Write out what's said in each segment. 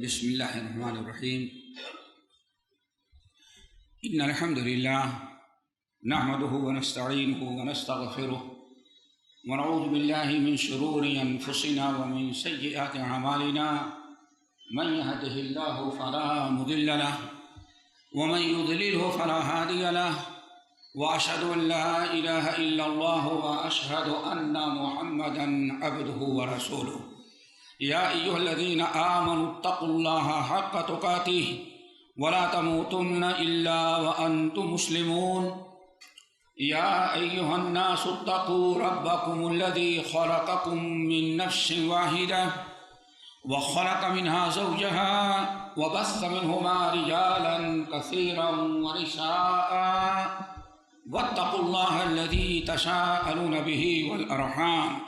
بسم اللہ الرحمن الرحیم ان الحمد للہ نحمده ونستعینه ونستغفره ونعوذ باللہ من شرور انفسنا ومن سیئات اعمالنا من يهده الله فلا مضل له ومن يضلله فلا هادي له واشهد ان لا اله الا الله واشهد ان محمدا عبده ورسوله يا أيها الذين آمنوا اتقوا الله حق تقاته ولا تموتن إلا وأنتم مسلمون يا أيها الناس اتقوا ربكم الذي خلقكم من نفس واحدة وخلق منها زوجها وبث منهما رجالا كثيرا ونساء واتقوا الله الذي تساءلون به والأرحام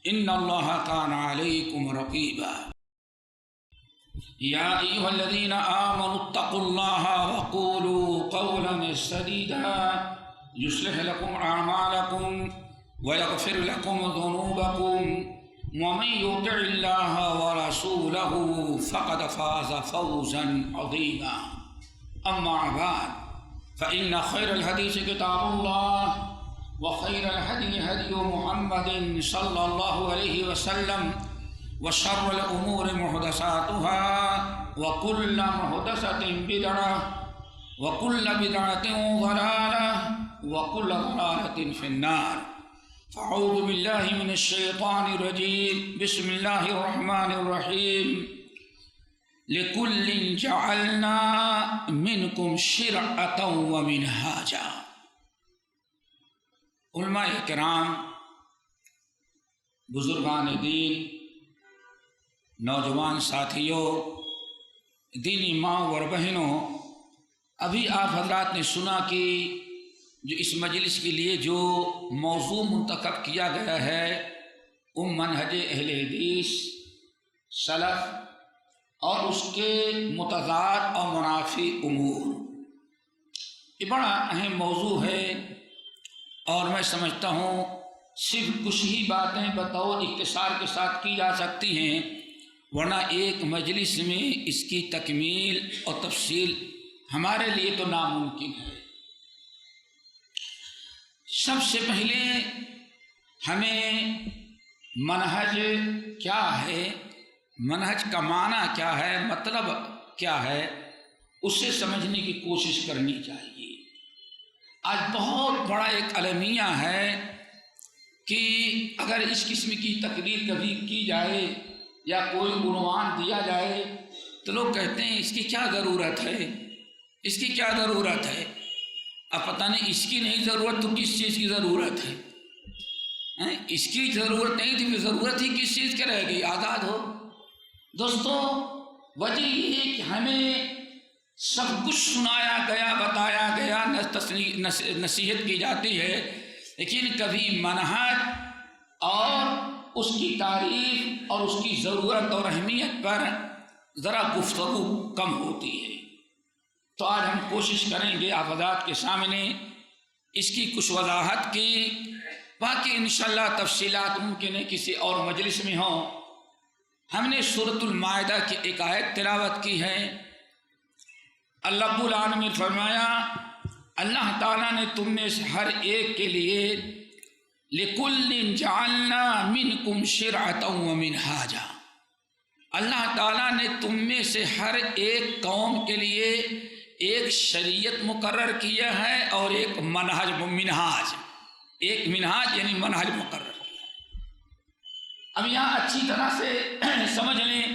ان اللہ کان علیکم رقیبا یا ایھا الذین آمنوا اتقوا اللہ وقولوا قولا سدیدا یصلح لکم اعمالکم ویغفر لکم ذنوبکم ومن یطع اللہ ورسولہ فقد فاز فوزا عظیما اما بعد فإن خیر الحدیث کتاب اللہ وخير الهدي هدي محمد صلى الله عليه وسلم وشر الأمور محدثاتها وكل محدثة بدعة وكل بدعة ضلالة وكل ضلالة في النار فأعوذ بالله من الشيطان الرجيم بسم الله الرحمن الرحيم لكل جعلنا منكم شرعة ومنهاجا علماء کرام، بزرگان دین، نوجوان ساتھیوں، دینی ماں اور بہنوں، ابھی آپ حضرات نے سنا کہ جو اس مجلس کے لیے جو موضوع منتخب کیا گیا ہے وہ منہج اہل حدیث سلف اور اس کے متضاد اور منافی امور، یہ بڑا اہم موضوع ہے اور میں سمجھتا ہوں صرف کچھ ہی باتیں بطور اختصار کے ساتھ کی جا سکتی ہیں، ورنہ ایک مجلس میں اس کی تکمیل اور تفصیل ہمارے لیے تو ناممکن ہے۔ سب سے پہلے ہمیں منہج کیا ہے، منہج کا معنی کیا ہے، مطلب کیا ہے، اسے سمجھنے کی کوشش کرنی چاہیے۔ آج بہت بڑا ایک المیہ ہے کہ اگر اس قسم کی تقریر کبھی کی جائے یا کوئی عنوان دیا جائے تو لوگ کہتے ہیں اس کی کیا ضرورت ہے، اس کی کیا ضرورت ہے۔ اب پتہ نہیں اس کی نہیں ضرورت تو کس چیز کی ضرورت ہے، اس کی ضرورت نہیں تھی، ضرورت ہی کس چیز کی رہ گئی، آزاد ہو۔ دوستو، وجہ یہ ہے کہ ہمیں سب کچھ سنایا گیا، بتایا گیا، نصیحت کی جاتی ہے، لیکن کبھی منہج اور اس کی تعریف اور اس کی ضرورت اور اہمیت پر ذرا گفتگو کم ہوتی ہے۔ تو آج ہم کوشش کریں گے آپ حضرات کے سامنے اس کی کچھ وضاحت کی، باقی انشاءاللہ تفصیلات ممکن ہے کسی اور مجلس میں ہوں۔ ہم نے سورۃ المائدہ کی ایک آیت تلاوت کی ہے۔ اللہ رب العالمین فرمایا، اللہ تعالیٰ نے تم میں سے ہر ایک کے لیے لِكُلٍّ جَعَلْنَا مِنْكُمْ شِرْعَةً وَمِنْهَاجًا، اللہ تعالیٰ نے تم میں سے ہر ایک قوم کے لیے ایک شریعت مقرر کیا ہے اور ایک منہج، ایک منہاج یعنی منہج مقرر کیا ہے۔ اب یہاں اچھی طرح سے سمجھ لیں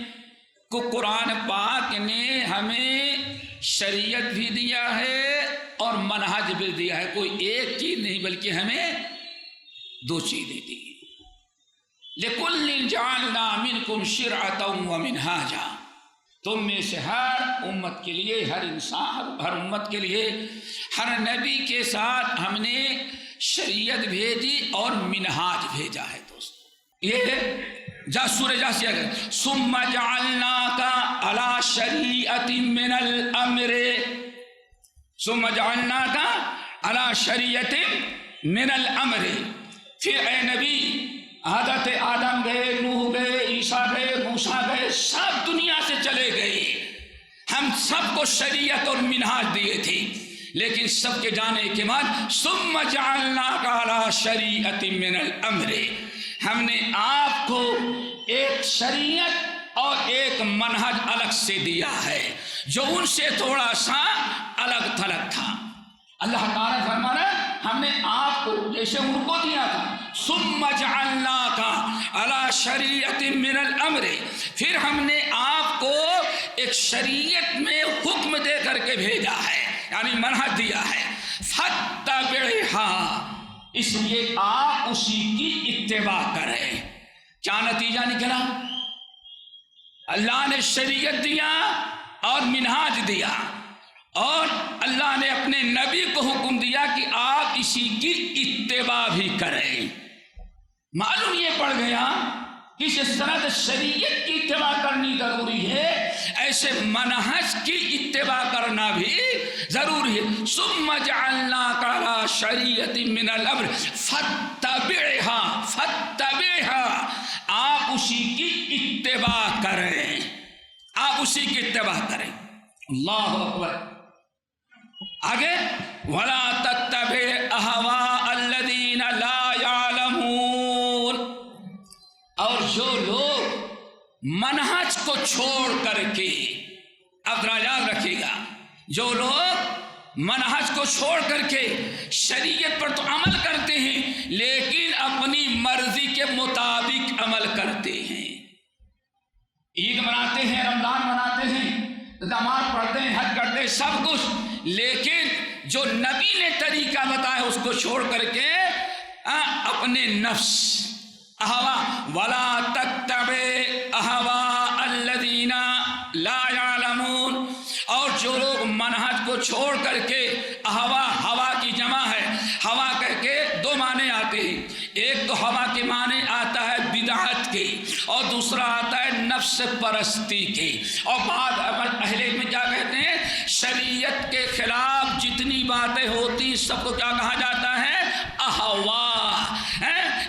کہ قرآن پاک نے ہمیں شریعت بھی دیا ہے اور منہج بھی دیا ہے، کوئی ایک چیز نہیں بلکہ ہمیں دو چیزیں دی۔ لِكُلٍّ جَعَلْنَا مِنْكُمْ شِرْعَةً وَمِنْهَاجًا، تم میں سے ہر امت کے لیے، ہر انسان، ہر امت کے لیے، ہر نبی کے ساتھ ہم نے شریعت بھیجی اور منہاج بھیجا ہے۔ دوست یہ سورہ جاسیہ ہے، ثُمَّ جَعَلْنَاكَ عَلَى شَرِيعَةٍ مِّنَ الْأَمْرِ، ثُمَّ جَعَلْنَاكَ عَلَى شَرِيعَةٍ مِّنَ الْأَمْرِ، پھر اے نبی حضرت آدم گئے، نوح گئے، عیسیٰ گئے، موسیٰ گئے، سب دنیا سے چلے گئے. ہم سب کو شریعت اور منہاج دیے تھے، لیکن سب کے جانے کے بعد ثم جعلناک علی شریعت من الامر، ہم نے آپ کو ایک شریعت اور ایک منہج الگ سے دیا ہے جو ان سے تھوڑا سا الگ تھلگ تھا. اللہ تعالیٰ فرمانا ہم نے آپ کو جیسے ان کو دیا تھا ثم جعلناک علی شریعت من الامر، پھر ہم نے آپ کو ایک شریعت میں حکم دے کر کے بھیجا ہے، یعنی منہج دیا ہے. فاتبعھا، اس لیے آپ اسی کی اتباع کریں. کیا نتیجہ نکلا؟ اللہ نے شریعت دیا اور منہاج دیا، اور اللہ نے اپنے نبی کو حکم دیا کہ آپ اسی کی اتباع بھی کریں. معلوم یہ پڑ گیا کہ جس طرح شریعت کی اتباع کرنی ضروری ہے، ایسے منہج کی اتباع کرنا بھی ضروری ہے. ثم جعلناک علی شریعت من الامر فاتبعھا، آپ اسی کی اتباع کریں، آپ اسی کی اتباع کریں. اللہ اکبر. آگے وَلَا تَتَّبِعْ أَهْوَاءَ الَّذِينَ لَا يَعْلَمُونَ، اور جو لوگ منہج کو چھوڑ کر کے، اب یاد رکھیے گا، جو لوگ منہج کو چھوڑ کر کے شریعت پر تو عمل کرتے ہیں لیکن اپنی مرضی کے مطابق عمل کرتے ہیں، عید مناتے ہیں، رمضان مناتے ہیں، نماز پڑھتے ہیں، حج کرتے ہیں، سب کچھ، لیکن جو نبی نے طریقہ بتایا اس کو چھوڑ کر کے اپنے نفس اہوا ولا تتبع اہواء الذین لا یعلمون، اور جو لوگ منہج کو چھوڑ کر کے ہوا، ہوا کی جمع ہے، ہوا کہہ کے دو معنی آتے ہیں، ایک تو ہوا کے معنی آتا ہے بدعت کے، اور دوسرا آتا ہے نفس پرستی کے. اور بعض اہل علم کیا کہتے ہیں، شریعت کے خلاف جتنی باتیں ہوتی سب کو کیا کہا جاتا ہے، اہوا.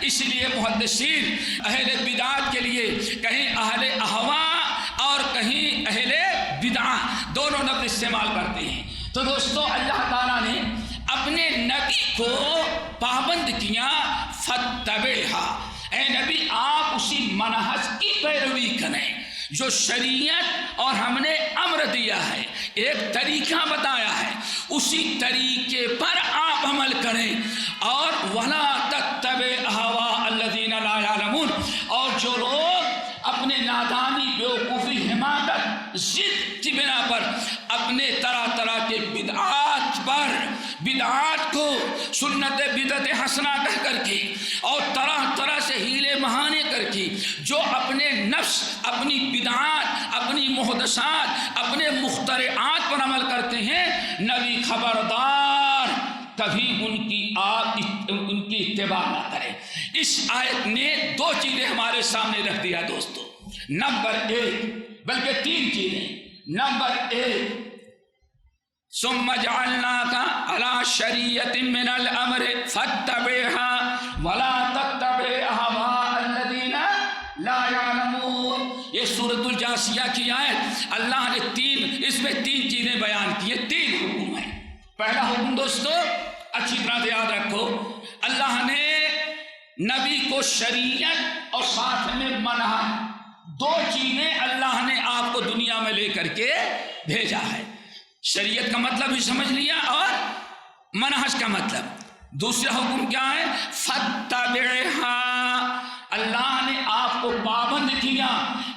اس لیے محدثین اہل بدعت کے لیے کہیں اہل اہوا اور کہیں اہل بدعت دونوں لفظ استعمال کرتے ہیں. تو دوستو اللہ تعالیٰ نے اپنے نبی کو پابند کیا، فاتبعھا، اے نبی آپ اسی منہج کی پیروی کریں جو شریعت اور ہم نے امر دیا ہے، ایک طریقہ بتایا ہے، اسی طریقے پر آپ عمل کریں. اور وَلَا تَتَّبِعْ أَهْوَاءَ الَّذِينَ لَا يَعْلَمُونَ، اور جو لوگ اپنے نادانی، بیوقوفی، حماقت، ضد کی بنا پر اپنے طرح طرح کے بدعات کو سنت بدعت حسنہ کہہ کر کے اور طرح طرح سے ہیلے بہانے کر کے جو اپنے نفس، اپنی بدعات، اپنی محدثات، اپنے مخترعات پر عمل کرتے ہیں، نبی خبردار کبھی ان کی اتباع نہ کرے. اس آیت نے دو چیزیں ہمارے سامنے رکھ دیا دوستو. نمبر ایک، بلکہ تین چیزیں. نمبر ایک، ثم جعلناک علی شریعت من الامر فاتبعھا ولا تتبع اہواء الذین لا یعلمون. یہ سورۃ الجاثیہ کی آیت، اللہ نے اس میں تین چیزیں بیان کی ہیں، تین حکم ہیں. پہلا حکم دوستو اچھی طرح سے یاد رکھو، اللہ نے نبی کو شریعت اور ساتھ میں منہج، دو چیزیں اللہ نے آپ کو دنیا میں لے کر کے بھیجا ہے. شریعت کا مطلب بھی سمجھ لیا اور منہج کا مطلب. دوسرا حکم کیا ہے، فاتبعھا، اللہ نے آپ کو پابند کیا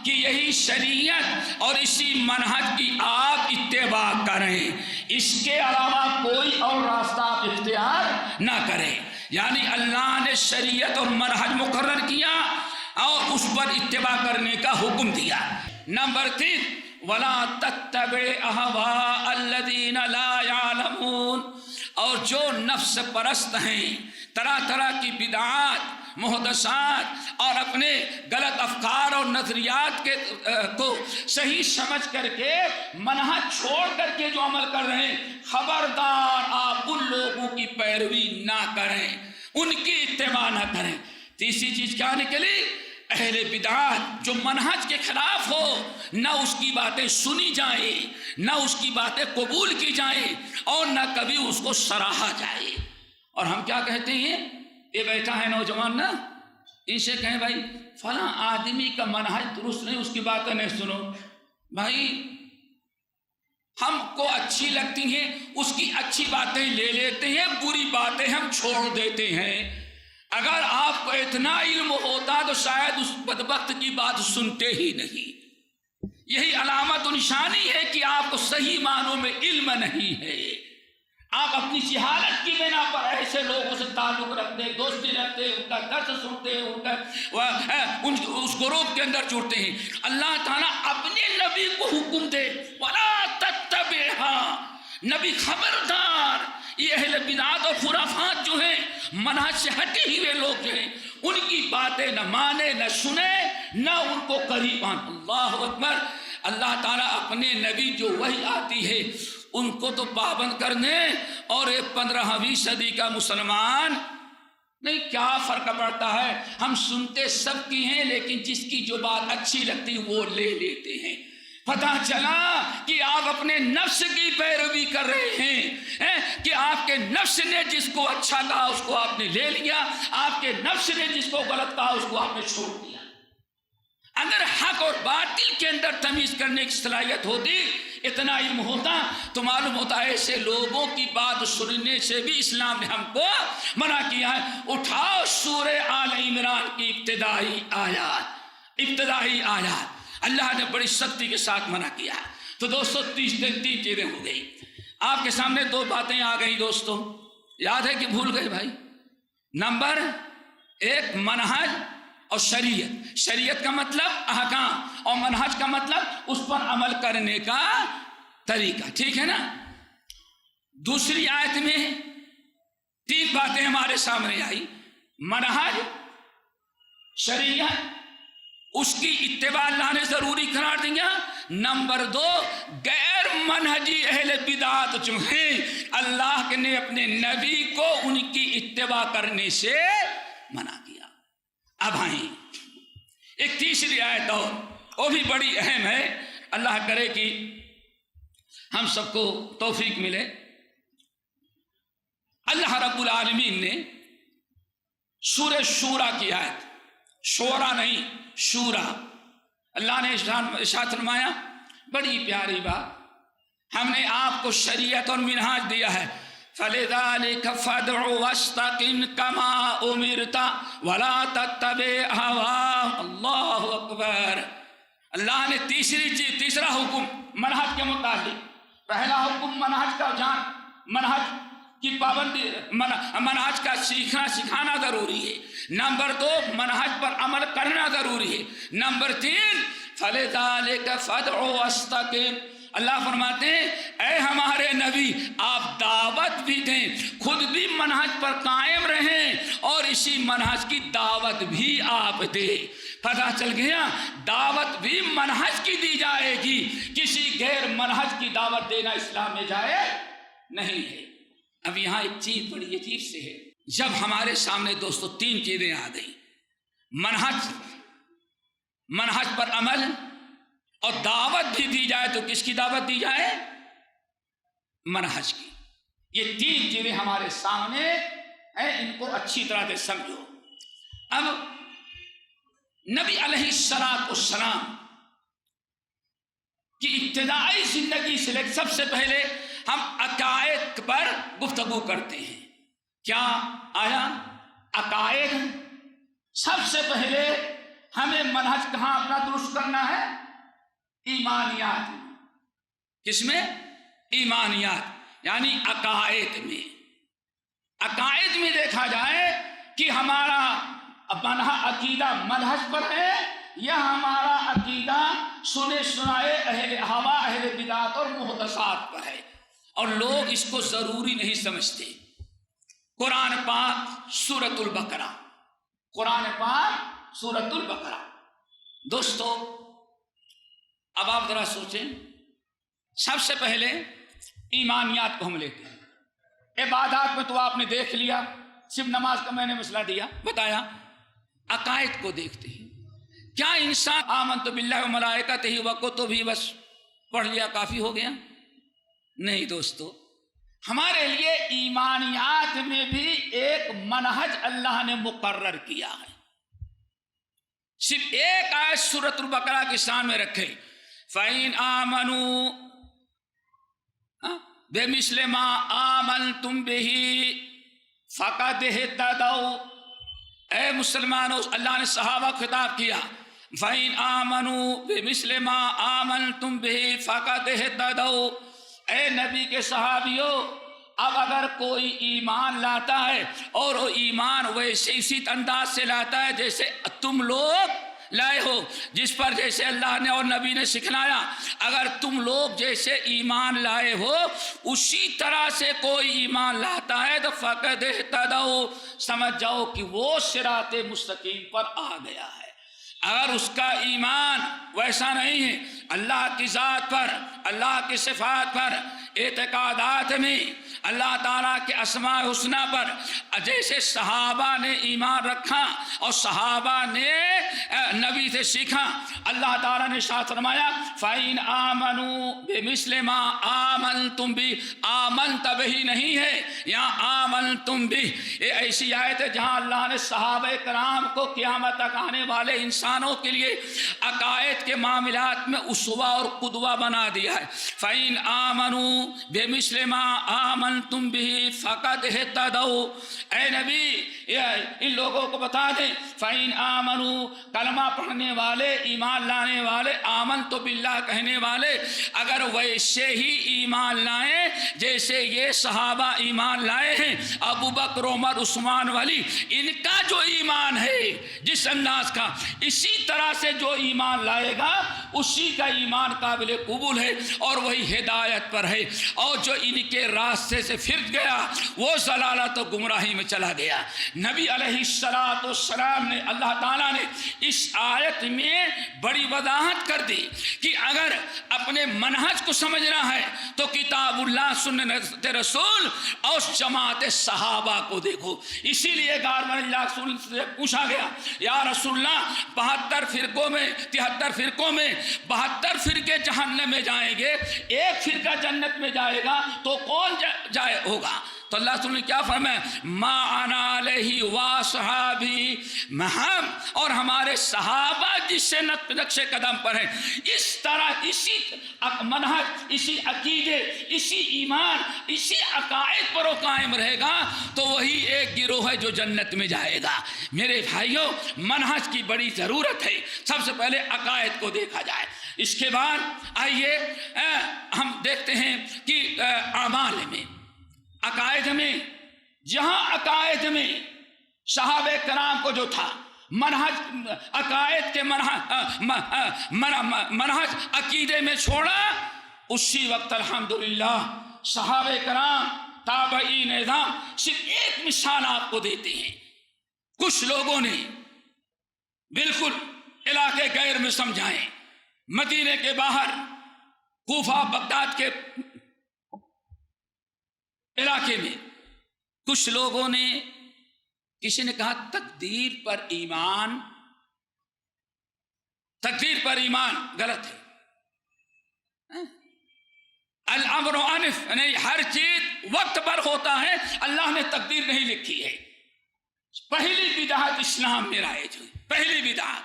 کہ یہی شریعت اور اسی منہج کی آپ اتباع کریں، اس کے علاوہ کوئی اور راستہ آپ اختیار نہ کریں. یعنی اللہ نے شریعت اور منہج مقرر کیا اور اس پر اتباع کرنے کا حکم دیا. نمبر 3، وَلَا تَتَّبِعْ أَهْوَاءَ الَّذِينَ لَا يَعْلَمُونَ، اور جو نفس پرست ہیں، طرح طرح کی بدعات، محدثات اور اپنے غلط افکار اور نظریات کو صحیح سمجھ کر کے منہج چھوڑ کر کے جو عمل کر رہے ہیں، خبردار آپ ان لوگوں کی پیروی نہ کریں، ان کی اتباع نہ کریں. تیسری چیز کیا نکلی؟ اہل بدعت جو منہج کے خلاف ہو، نہ اس کی باتیں سنی جائیں، نہ اس کی باتیں قبول کی جائیں، اور نہ کبھی اس کو سراہا جائے۔ اور ہم کیا کہتے ہیں؟ یہ بیٹھا ہے نوجوان نا، ان سے کہیں بھائی فلاں آدمی کا منہج درست نہیں، اس کی باتیں نہیں سنو۔ بھائی ہم کو اچھی لگتی ہیں، اس کی اچھی باتیں لے لیتے ہیں، بری باتیں ہم چھوڑ دیتے ہیں۔ اگر آپ کو اتنا علم ہوتا تو شاید اس بدبخت کی بات سنتے ہی نہیں۔ یہی علامت و نشانی ہے کہ آپ کو صحیح معنوں میں علم نہیں ہے۔ آپ اپنی جہالت کی بنا پر ایسے لوگوں سے تعلق رکھتے ہیں، دوستی رکھتے ہیں، ان کا درس سنتے ہیں، اس گروپ کے اندر جڑتے ہیں۔ اللہ تعالیٰ اپنے نبی کو حکم دے وَلَا تَتَّبِعْهَا، نبی خبردار، یہ اہل بدعات اور خرافات جو ہیں، منہج سے ہٹے ہوئے لوگ جو ہیں، ان کی باتیں نہ مانے نہ سنے نہ ان کو قریب آن۔ اللہ اکبر۔ اللہ تعالیٰ اپنے نبی جو وحی آتی ہے ان کو تو پابند کرنے، اور ایک 15ویں صدی کا مسلمان نہیں، کیا فرق پڑتا ہے؟ ہم سنتے سب کی ہیں، لیکن جس کی جو بات اچھی لگتی وہ لے لیتے ہیں۔ پتہ چلا کہ آپ اپنے نفس کی پیروی کر رہے ہیں، کہ آپ کے نفس نے جس کو اچھا کہا اس کو آپ نے لے لیا، آپ کے نفس نے جس کو غلط کہا اس کو آپ نے چھوڑ دیا۔ اگر حق اور باطل کے اندر تمیز کرنے کی صلاحیت ہوتی، اتنا علم ہوتا، تو معلوم ہوتا ہے ایسے لوگوں کی بات سننے سے بھی اسلام نے ہم کو منع کیا ہے۔ اٹھاؤ سورہ آل عمران کی ابتدائی آیات، اللہ نے بڑی سختی کے ساتھ منع کیا۔ تو دوستو تین چیزیں ہو گئی آپ کے سامنے، دو باتیں آ گئی دوستو، یاد ہے کہ بھول گئے بھائی؟ نمبر ایک منہج اور شریعت۔ شریعت کا مطلب احکام، اور منہج کا مطلب اس پر عمل کرنے کا طریقہ، ٹھیک ہے نا؟ دوسری آیت میں تین باتیں ہمارے سامنے آئی، منہج، شریعت، اس کی اتباع اللہ نے ضروری قرار دیا۔ نمبر دو، غیر منہجی اہل بدعات جو ہیں، اللہ نے اپنے نبی کو ان کی اتباع کرنے سے منع کیا۔ اب آئیں ایک تیسری آیت اور، وہ بھی بڑی اہم ہے، اللہ کرے کہ ہم سب کو توفیق ملے۔ اللہ رب العالمین نے سورہ شورا کی آیت، شورا نہیں شورا، اللہ نے ارشاد فرمایا، بڑی پیاری بات، ہم نے آپ کو شریعت اور منہاج دیا ہے، فَلِذَلِكَ فَادْعُ وَاسْتَقِمْ كَمَا أُمِرْتَ وَلَا تَتَّبِعْ هَوَاهُمْ۔ اللہ اکبر۔ اللہ نے تیسرا حکم منہج کے متعلق، پہلا حکم منہج کا جان، منہج کی پابندی، منہج کا سیکھنا سکھانا ضروری ہے۔ نمبر دو، منہج پر عمل کرنا ضروری ہے۔ نمبر تین، فَلِذَلِكَ فَادْعُ وَاسْتَقِمْ، اللہ فرماتے ہیں اے ہمارے نبی آپ دعوت بھی دیں، خود بھی منہج پر قائم رہیں، اور اسی منہج کی دعوت بھی آپ دیں۔ پتہ چل گیا دعوت بھی منہج کی دی جائے گی، کسی غیر منہج کی دعوت دینا اسلام میں جائز نہیں ہے۔ اب یہاں ایک چیز بڑی عجیب سے ہے، جب ہمارے سامنے دوستو تین چیزیں آ گئی، منہج پر عمل اور دعوت بھی دی جائے، تو کس کی دعوت دی جائے؟ منہج کی۔ یہ تین چیزیں ہمارے سامنے ہیں، ان کو اچھی طرح سے سمجھو۔ اب نبی علیہ السلام کی ابتدائی زندگی سے لے سب سے پہلے ہم عقائد پر گفتگو کرتے ہیں۔ کیا آیا؟ عقائد۔ سب سے پہلے ہمیں منہج کہاں اپنا درست کرنا ہے؟ ایمانیات۔ کس میں؟ ایمانیات، یعنی عقائد میں۔ عقائد میں دیکھا جائے کہ ہمارا عقیدہ منہج پر ہے یا ہمارا عقیدہ سنے سنائے اہل ہوا، اہل بدعات اور محدثات پر ہے، اور لوگ اس کو ضروری نہیں سمجھتے۔ قرآن پاک سورۃ البقرہ، قرآن پاک سورۃ البقرہ۔ دوستو اب آپ ذرا سوچیں، سب سے پہلے ایمانیات کو ہم لیتے ہیں۔ عبادات میں تو آپ نے دیکھ لیا، صرف نماز کا میں نے مسئلہ دیا بتایا، عقائد کو دیکھتے ہیں. کیا انسان آمنت باللہ و ملائکتہ و کتبہ بس پڑھ لیا کافی ہو گیا؟ نہیں دوستو، ہمارے لیے ایمانیات میں بھی ایک منہج اللہ نے مقرر کیا ہے. صرف ایک آیت سورۃ البقرہ کے سامنے رکھے، فَإِنْ آمَنُوا بِمِثْلِ مَا آمَنْتُمْ بِهِ فَقَدْ اهْتَدَوْا. اے مسلمانوں، اللہ نے صحابہ کو خطاب کیا، فَإِنْ آمَنُوا بِمِثْلِ مَا آمَنْتُمْ بِهِ فَقَدْ اهْتَدَوْا. اے نبی کے صحابیوں، اب اگر کوئی ایمان لاتا ہے اور وہ ایمان ویسے اسی انداز سے لاتا ہے جیسے تم لوگ لائے ہو، جس پر جیسے اللہ نے اور نبی نے سکھلایا، اگر تم لوگ جیسے ایمان لائے ہو اسی طرح سے کوئی ایمان لاتا ہے تو فقد اہتدوا، سمجھ جاؤ کہ وہ صراط مستقیم پر آ گیا ہے. اگر اس کا ایمان ویسا نہیں ہے، اللہ کی ذات پر، اللہ کی صفات پر، اعتقادات میں، اللہ تعالیٰ کے اسماء حسنہ پر جیسے صحابہ نے ایمان رکھا اور صحابہ نے نبی سے سیکھا، اللہ تعالیٰ نے ارشاد فرمایا فَإِنْ آمَنُوا بِمِثْلِ مَا آمَنْتُمْ بِهِ، آمنت بہی نہیں ہے، یہاں آمنتم بہ. یہ ایسی آیت ہے جہاں اللہ نے صحابہ کرام کو قیامت تک آنے والے انسانوں کے لیے عقائد کے معاملات میں اسوہ اور قدوہ بنا دیا ہے. فَإِنْ آمَنُوا بِمِثْلِ مَا آمَنْتُمْ بِهِ فَقَدْ اهْتَدَوْا. اے نبی ان لوگوں کو بتا دیں، فَإِنْ آمَنُوا، کلمہ پڑھنے والے، ایمان لانے والے، آمنت باللہ کہنے والے اگر ویسے ہی ایمان لائیں جیسے یہ صحابہ ایمان لائے ہیں، ابو بکر، عمر، عثمان، ولی، ان کا جو ایمان ہے جس انداز کا، اسی طرح سے جو ایمان لائے گا اسی کا ایمان قابل قبول ہے اور وہی ہدایت پر ہے. اور جو ان کے راستے سے پھر گیا وہ ضلالت و گمراہی میں چلا گیا. نبی علیہ السلام نے، اللہ تعالیٰ نے اس آیت میں بڑی وضاحت کر دی کہ اگر اپنے منہج کو سمجھنا ہے تو کتاب اللہ، سنت رسول اور جماعت صحابہ کو دیکھو. اسی لیے غار اللہ سے پوچھا گیا، یا رسول اللہ 72 فرقوں میں، 73 فرقوں میں 72 فرقے جہنم میں جائیں گے، ایک فرقہ جنت میں جائے گا تو کون جائے ہوگا؟ تو اللہ تعالیٰ نے کیا فرمایا؟ ما انا علیہ واصحابی، ہم اور ہمارے صحابہ جس سے نقش قدم پر ہیں. اس طرح اسی منہج، اسی عقیدے، اسی ایمان، اسی عقائد پر وہ قائم رہے گا تو وہی ایک گروہ ہے جو جنت میں جائے گا. میرے بھائیوں، منہج کی بڑی ضرورت ہے. سب سے پہلے عقائد کو دیکھا جائے، اس کے بعد آئیے ہم دیکھتے ہیں کہ اعمال میں، عقائد میں، جہاں عقائد میں صحابہ کرام کو جو تھا منہج، عقائد کے منہج عقیدے میں چھوڑا، اسی وقت الحمدللہ صحابہ کرام، تابعین اعظام. صرف ایک مثال آپ کو دیتے ہیں. کچھ لوگوں نے بالکل علاقے غیر میں سمجھائیں، مدینے کے باہر، کوفہ، بغداد کے علاقے میں کچھ لوگوں نے، کسی نے کہا تقدیر پر ایمان، تقدیر پر ایمان غلط ہے. الامر عنف، نہیں، ہر چیز وقت پر ہوتا ہے، اللہ نے تقدیر نہیں لکھی ہے. پہلی بدعت اسلام میں رائج ہوئی، پہلی بدعت.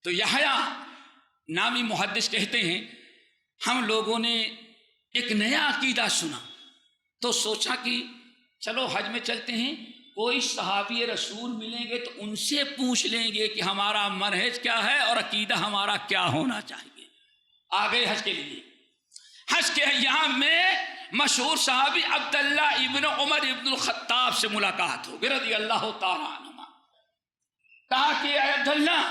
تو یحییٰ نامی محدث کہتے ہیں ہم لوگوں نے ایک نیا عقیدہ سنا تو سوچا کہ چلو حج میں چلتے ہیں، کوئی صحابی رسول ملیں گے تو ان سے پوچھ لیں گے کہ ہمارا منہج کیا ہے اور عقیدہ ہمارا کیا ہونا چاہیے. آگے حج کے لیے، حج کے ایام میں مشہور صحابی عبداللہ ابن عمر ابن الخطاب سے ملاقات ہو گئی رضی اللہ تعالیٰ عنہ. کہا کہ اے عبداللہ،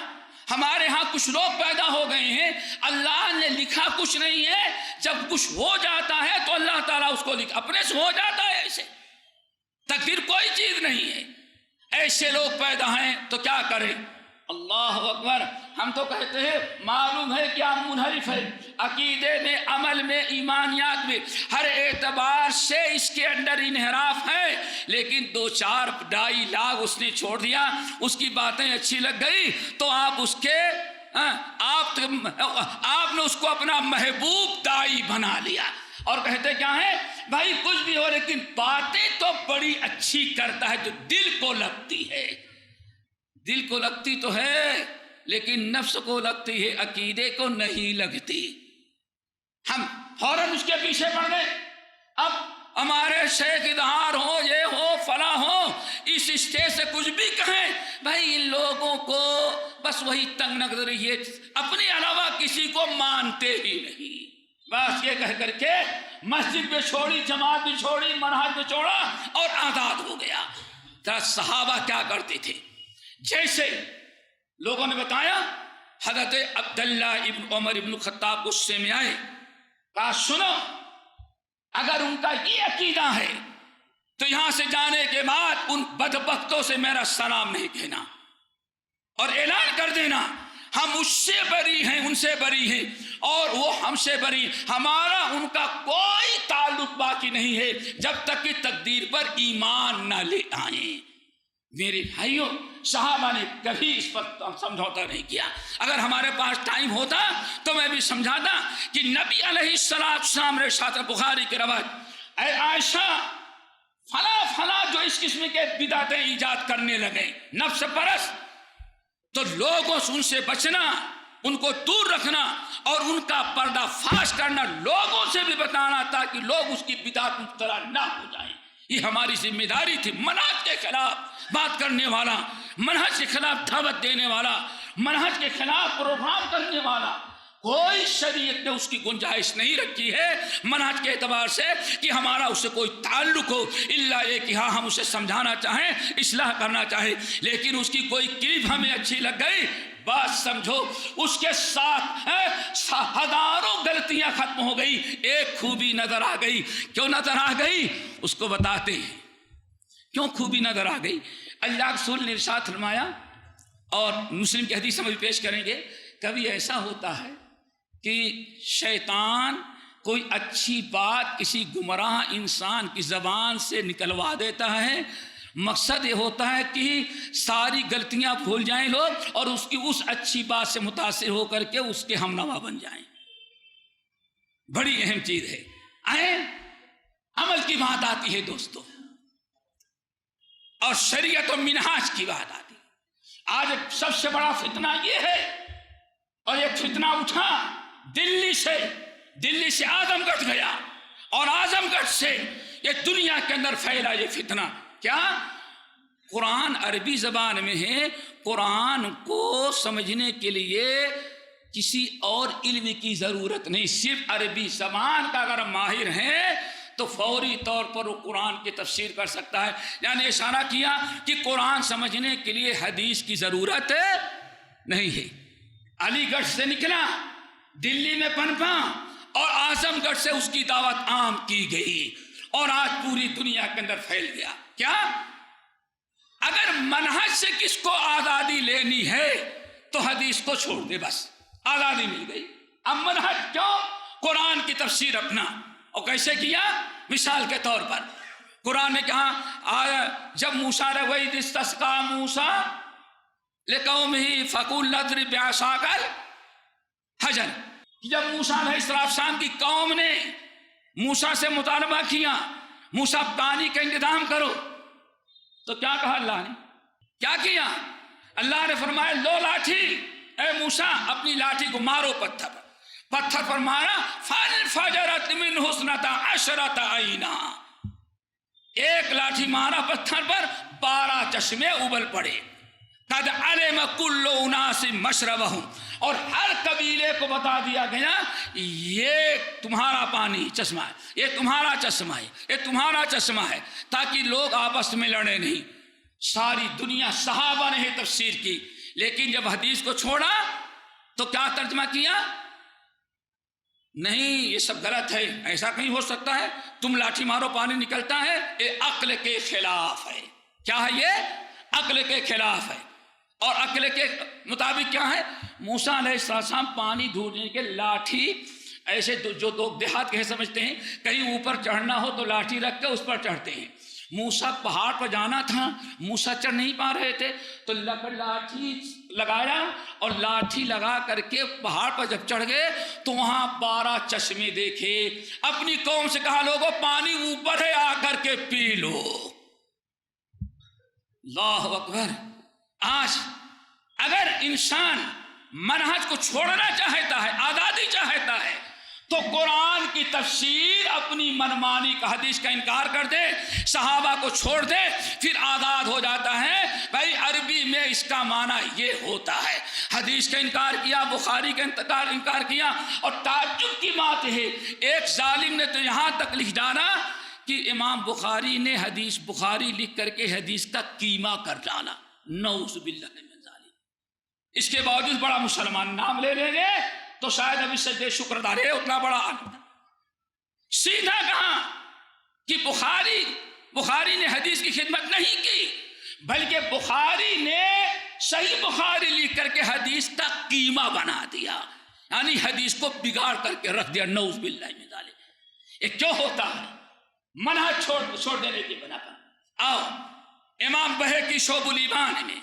ہمارے ہاں کچھ لوگ پیدا ہو گئے ہیں، اللہ نے لکھا کچھ نہیں ہے، جب کچھ ہو جاتا ہے تو اللہ تعالیٰ اس کو لکھا، اپنے سے ہو جاتا ہے. ایسے تقدیر کوئی چیز نہیں ہے. ایسے لوگ پیدا ہیں تو کیا کریں؟ اللہ اکبر. ہم تو کہتے ہیں معلوم ہے کیا منحرف ہے، عقیدے میں، عمل میں، ایمانیات میں، ہر اعتبار سے اس کے اندر انحراف ہے، لیکن 2-4 ڈائی لاگ اس نے چھوڑ دیا، اس کی باتیں اچھی لگ گئی تو آپ اس کے آپ نے اس کو اپنا محبوب دائی بنا لیا، اور کہتے کیا ہے بھائی کچھ بھی ہو لیکن باتیں تو بڑی اچھی کرتا ہے جو دل کو لگتی ہے، دل کو لگتی تو ہے لیکن نفس کو لگتی ہے، عقیدے کو نہیں لگتی۔ ہم فوراً اس کے پیچھے پڑ گئے، اب ہمارے شیخ اظہار ہو، یہ ہو، فلاں ہو، اس اسٹیج سے کچھ بھی کہیں، بھائی ان لوگوں کو بس وہی تنگ نظری ہے، اپنے علاوہ کسی کو مانتے ہی نہیں، بس یہ کہہ کر کے مسجد بھی چھوڑی، جماعت بھی چھوڑی، منہج بھی چھوڑا اور آزاد ہو گیا۔ ترا صحابہ کیا کرتے تھے؟ جیسے لوگوں نے بتایا حضرت عبداللہ ابن عمر ابن خطاب غصے میں آئے، کہا سنو اگر ان کا یہ عقیدہ ہے تو یہاں سے جانے کے بعد ان بدبختوں سے میرا سلام نہیں کہنا، اور اعلان کر دینا ہم اس سے بری ہیں، ان سے بری ہیں، اور وہ ہم سے بری، ہمارا ان کا کوئی تعلق باقی نہیں ہے جب تک کہ تقدیر پر ایمان نہ لے آئیں۔ میرے بھائیوں، صحابہ نے کبھی اس پر سمجھوتا نہیں کیا۔ اگر ہمارے پاس ٹائم ہوتا تو میں بھی سمجھاتا کہ نبی علیہ السلام نے شاطر بخاری کی روایت، اے عائشہ فلاں فلاں جو اس قسم کے بدعتیں ایجاد کرنے لگے نفس پرست، تو لوگوں سے ان سے بچنا، ان کو دور رکھنا اور ان کا پردہ فاش کرنا، لوگوں سے بھی بتانا تاکہ لوگ اس کی بدعت مبتلا نہ ہو جائیں۔ یہ ہماری ذمہ داری تھی۔ منہج کے خلاف بات کرنے والا، منہج کے خلاف دعوت دینے والا، منہج کے خلاف پروگرام کرنے والا، کوئی شریعت نے اس کی گنجائش نہیں رکھی ہے منہج کے اعتبار سے کہ ہمارا اس سے کوئی تعلق ہو، الا یہ کہ ہاں ہم اسے سمجھانا چاہیں، اصلاح کرنا چاہیں، لیکن اس کی کوئی کلپ ہمیں اچھی لگ گئی، بات سمجھو اس کے ساتھ ہزاروں غلطیاں ختم ہو گئی، ایک خوبی نظر آ گئی۔ کیوں نظر آ گئی اس کو بتاتے ہیں، کیوں خوبی نظر آ گئی۔ اللہ رسول نے ارشاد فرمایا، اور مسلم کی حدیث ہم بھی پیش کریں گے، کبھی ایسا ہوتا ہے کہ شیطان کوئی اچھی بات کسی گمراہ انسان کی زبان سے نکلوا دیتا ہے، مقصد یہ ہوتا ہے کہ ساری غلطیاں بھول جائیں لوگ اور اس کی اس اچھی بات سے متاثر ہو کر کے اس کے ہمنوا بن جائیں۔ بڑی اہم چیز ہے۔ آئیں عمل کی بات آتی ہے دوستو، اور شریعت و منہاج کی بات آتی ہے۔ آج سب سے بڑا فتنہ یہ ہے، اور ایک فتنہ اٹھا دلی سے اعظم گڑھ گیا، اور اعظم گڑھ سے یہ دنیا کے اندر پھیلا یہ فتنہ۔ کیا؟ قرآن عربی زبان میں ہے، قرآن کو سمجھنے کے لیے کسی اور علم کی ضرورت نہیں، صرف عربی زبان کا اگر ماہر ہے تو فوری طور پر وہ قرآن کی تفسیر کر سکتا ہے۔ یعنی اشارہ کیا کہ قرآن سمجھنے کے لیے حدیث کی ضرورت نہیں ہے۔ علی گڑھ سے نکلا، دلی میں پنپا، اور اعظم گڑھ سے اس کی دعوت عام کی گئی، اور آج پوری دنیا کے اندر پھیل گیا۔ کیا؟ اگر منہج سے کس کو آزادی لینی ہے تو حدیث کو چھوڑ دے، بس آزادی مل گئی۔ اب منہج کیوں؟ قرآن کی تفسیر اپنا۔ اور کیسے کیا؟ مثال کے طور پر قرآن نے کہا جب موسیٰ نے وَإِذِ اسْتَسْقَىٰ مُوسَىٰ لِقَوْمِهِ فَقُلْ اضْرِبْ بِعَصَاكَ الْحَجَرَ، جب موسیٰ علیہ السلام کی قوم نے موسیٰ سے مطالبہ کیا موسیٰ پانی کا انتظام کرو، تو کیا کہا اللہ نے؟ کیا کیا؟ اللہ نے فرمایا لو لاٹھی، اے موسیٰ اپنی لاٹھی کو مارو پتھر پر، پتھر پر مارا، فَانْفَجَرَتْ مِنْهُ اثْنَتَا عَشْرَةَ عَيْنًا، ایک لاٹھی مارا پتھر پر 12 چشمے ابل پڑے۔ قَدْ عَلِمَ كُلُّ أُنَاسٍ مَشْرَبَهُمْ، اور ہر قبیلے کو بتا دیا گیا یہ تمہارا پانی چشمہ ہے، یہ تمہارا چشمہ ہے، یہ تمہارا چشمہ ہے، تاکہ لوگ آپس میں لڑے نہیں۔ ساری دنیا صحابہ نے تفسیر کی، لیکن جب حدیث کو چھوڑا تو کیا ترجمہ کیا؟ نہیں یہ سب غلط ہے، ایسا کہیں ہو سکتا ہے، تم لاٹھی مارو پانی نکلتا ہے، یہ عقل کے خلاف ہے۔ کیا ہے یہ؟ عقل کے خلاف ہے۔ اور عقل کے مطابق کیا ہے؟ موسیٰ علیہ السلام پانی ڈھونڈنے کے لاٹھی ایسے جو لوگ دیہات کے سمجھتے ہیں کہیں اوپر چڑھنا ہو تو لاٹھی رکھ کے اس پر چڑھتے ہیں. موسیٰ پہاڑ پر جانا تھا, موسیٰ چڑھ نہیں پا رہے تھے تو لاٹھی لگایا اور لاٹھی لگا کر کے پہاڑ پر جب چڑھ گئے تو وہاں 12 چشمے دیکھے. اپنی قوم سے کہا لوگوں پانی اوپر ہے آ کر کے پی لو. اللہ اکبر. آج اگر انسان منہج کو چھوڑنا چاہتا ہے, آزادی چاہتا ہے, تو قرآن کی تفسیر اپنی منمانی کا حدیث کا انکار کر دے, صحابہ کو چھوڑ دے, پھر آزاد ہو جاتا ہے. بھائی عربی میں اس کا معنی یہ ہوتا ہے. حدیث کا انکار کیا, بخاری کا انکار کیا, اور تعجب کی بات ہے ایک ظالم نے تو یہاں تک لکھ ڈالا کہ امام بخاری نے حدیث بخاری لکھ کر کے حدیث کا قیمہ کر ڈالا. نعوذ باللہ من ذالک. اس کے باوجود بڑا مسلمان نام لے لیں گے تو شاید ابھی سجدے شکر ادا رہے, اتنا بڑا عالم. سیدھا کہا کہ بخاری نے حدیث کی خدمت نہیں کی, بلکہ بخاری نے صحیح بخاری لکھ کر کے حدیث کا قیمہ بنا دیا, یعنی حدیث کو بگاڑ کر کے رکھ دیا. نعوذ باللہ من ذالک. یہ کیوں ہوتا ہے؟ منہج چھوڑ دینے کی بنا پر. آؤ امام بہقی شعب الایمان میں,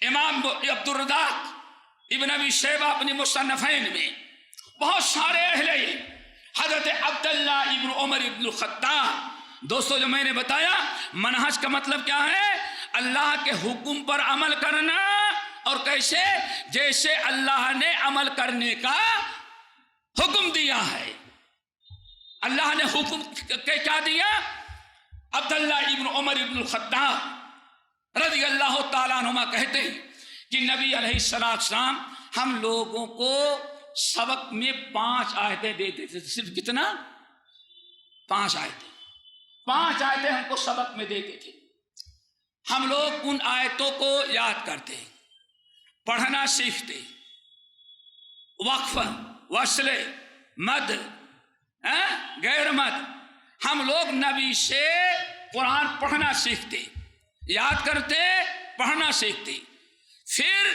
امام عبدالرزاق ابن ابی شیبہ اپنی مصنفین میں, بہت سارے اہل علم, حضرت عبداللہ ابن عمر ابن الخطاب. دوستو جو میں نے بتایا منہج کا مطلب کیا ہے؟ اللہ کے حکم پر عمل کرنا. اور کیسے؟ جیسے اللہ نے عمل کرنے کا حکم دیا ہے. اللہ نے حکم کیا دیا؟ عبداللہ ابن عمر ابن الخطاب رضی اللہ تعالیٰ عنہما کہتے ہیں کہ نبی علیہ السلام ہم لوگوں کو سبق میں 5 آیتیں دیتے تھے. صرف کتنا؟ 5 آیتیں. 5 آیتیں ہم کو سبق میں دیتے تھے. ہم لوگ ان آیتوں کو یاد کرتے, پڑھنا سیکھتے, وقف, وصل, مد, غیر مد. ہم لوگ نبی سے قرآن پڑھنا سیکھتے, یاد کرتے, پڑھنا سیکھتے. پھر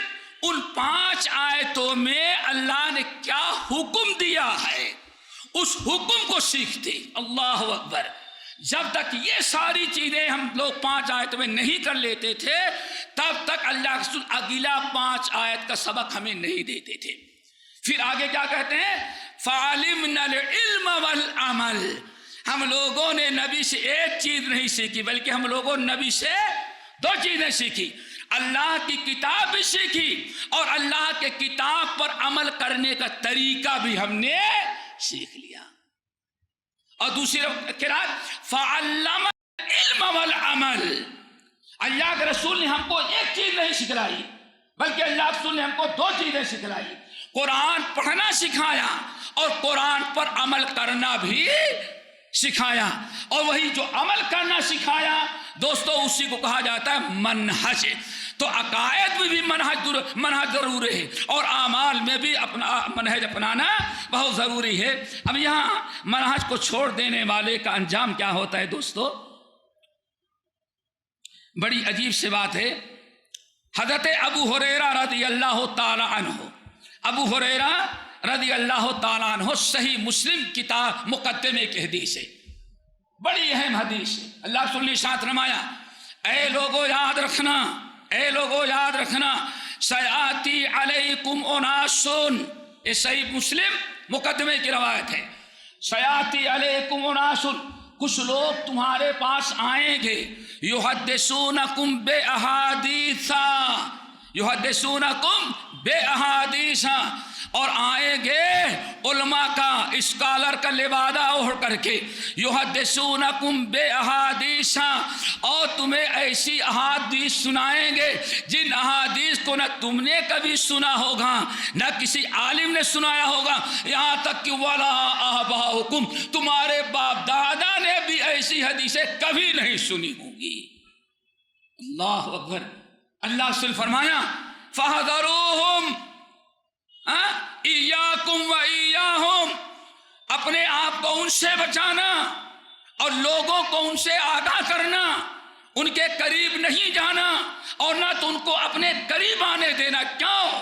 ان 5 آیتوں میں اللہ نے کیا حکم دیا ہے اس حکم کو سیکھتے. اللہ اکبر. جب تک یہ ساری چیزیں ہم لوگ 5 آیتوں میں نہیں کر لیتے تھے تب تک اللہ رسول اگلا 5 آیت کا سبق ہمیں نہیں دیتے تھے. پھر آگے کیا کہتے ہیں؟ فَعَلِمْنَا الْعِلْمَ وَالْعَمَلِ. ہم لوگوں نے نبی سے ایک چیز نہیں سیکھی بلکہ ہم لوگوں نے نبی سے 2 چیزیں سیکھی. اللہ کی کتاب بھی سیکھی اور اللہ کے کتاب پر عمل کرنے کا طریقہ بھی ہم نے سیکھ لیا. اور دوسری قرات فعلم العلم والعمل. اللہ کے رسول نے ہم کو ایک چیز نہیں سکھلائی بلکہ اللہ کے رسول نے ہم کو 2 چیزیں سکھلائی. قرآن پڑھنا سکھایا اور قرآن پر عمل کرنا بھی سکھایا. اور وہی جو عمل کرنا سکھایا دوستو اسی کو کہا جاتا ہے منہج. تو عقائد میں بھی منہج ضرور ہے اور اعمال میں بھی اپنا منہج اپنانا بہت ضروری ہے. اب یہاں منہج کو چھوڑ دینے والے کا انجام کیا ہوتا ہے دوستو؟ بڑی عجیب سی بات ہے. حضرت ابو ہریرہ رضی اللہ تعالی عنہ, ابو ہریرہ رضی اللہ تعالیٰ عنہ صحیح مسلم کتاب مقدمے کی حدیث ہے, بڑی اہم حدیث ہے. اللہ صلی اللہ علیہ وسلم فرمایا اے لوگو یاد رکھنا, اے لوگو یاد رکھنا, سیاتی علیکم اناسون. یہ صحیح مسلم مقدمے کی روایت ہے. سیاتی علیکم اناسون, کچھ لوگ تمہارے پاس آئیں گے, یحدثونکم بے احادیثا, یحدثونکم بے احادیثا, اور آئیں گے علماء کا اسکالر کا لبادہ اوڑھ کر کے, یحدثونکم بے احادیث, اور تمہیں ایسی احادیث سنائیں گے جن احادیث کو نہ تم نے کبھی سنا ہوگا نہ کسی عالم نے سنایا ہوگا, یہاں تک کہ ولا آباؤکم, تمہارے باپ دادا نے بھی ایسی حدیثیں کبھی نہیں سنی ہوں گی. اللہ اکبر. اللہ سے فرمایا فَحَذَرُوهُمْ ایاکم و ایاہم, اپنے آپ کو ان سے بچانا اور لوگوں کو ان سے آگاہ کرنا, ان کے قریب نہیں جانا اور نہ تو ان کو اپنے قریب آنے دینا. کیوں؟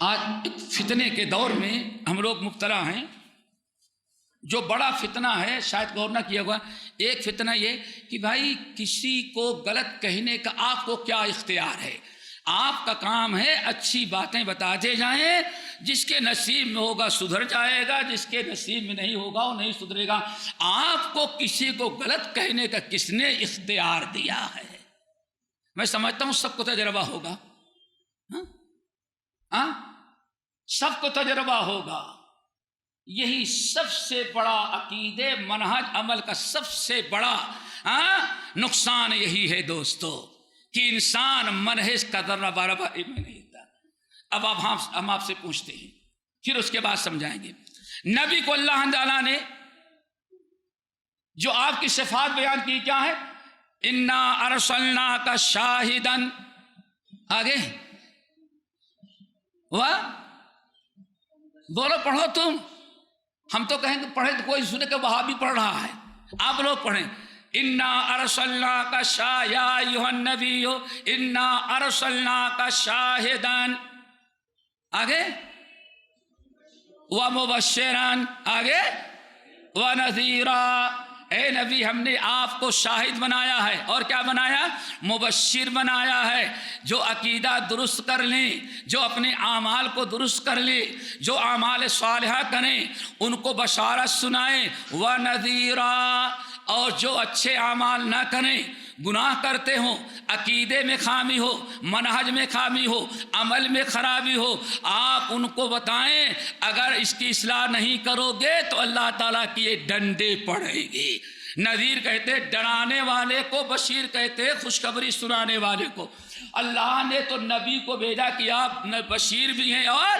آج ایک فتنے کے دور میں ہم لوگ مبتلا ہیں، جو بڑا فتنہ ہے شاید غور نہ کیا ہوا، ایک فتنہ یہ کہ بھائی کسی کو غلط کہنے کا آپ کو کیا اختیار ہے؟ آپ کا کام ہے اچھی باتیں بتاتے جائیں، جس کے نصیب میں ہوگا سدھر جائے گا، جس کے نصیب میں نہیں ہوگا وہ نہیں سدھرے گا۔ آپ کو کسی کو غلط کہنے کا کس نے اختیار دیا ہے؟ میں سمجھتا ہوں سب کو تجربہ ہوگا، سب کو تجربہ ہوگا۔ یہی سب سے بڑا عقیدے منہج عمل کا سب سے بڑا نقصان یہی ہے دوستو، کہ انسان منہج کا ذرہ برابر علم نہیں ہوتا۔ اب ہم آپ سے پوچھتے ہیں، پھر اس کے بعد سمجھائیں گے۔ نبی کو اللہ تعالیٰ نے جو آپ کی صفات بیان کی کیا ہے؟ انا ارسلناک شاہدا، آگے بولو، پڑھو تم، ہم تو کہیں گے پڑھے تو کوئی سنے کہ وہابی پڑھ رہا ہے، آپ لوگ پڑھیں۔ انا ارسلناک یا ایھا النبی انا ارسلناک شاہدا، آگے ومبشرا، آگے ونذیرا، اے نبی ہم نے آپ کو شاہد بنایا ہے، اور کیا بنایا؟ مبشر بنایا ہے۔ جو عقیدہ درست کر لیں، جو اپنے اعمال کو درست کر لیں، جو اعمال صالحہ کریں ان کو بشارت سنائیں، ونذیرا، اور جو اچھے اعمال نہ کریں، گناہ کرتے ہوں، عقیدے میں خامی ہو، منہج میں خامی ہو، عمل میں خرابی ہو، آپ ان کو بتائیں اگر اس کی اصلاح نہیں کرو گے تو اللہ تعالیٰ کی یہ ڈنڈے پڑیں گے۔ نذیر کہتے ڈرانے والے کو، بشیر کہتے خوشخبری سنانے والے کو۔ اللہ نے تو نبی کو بھیجا کہ آپ بشیر بھی ہیں اور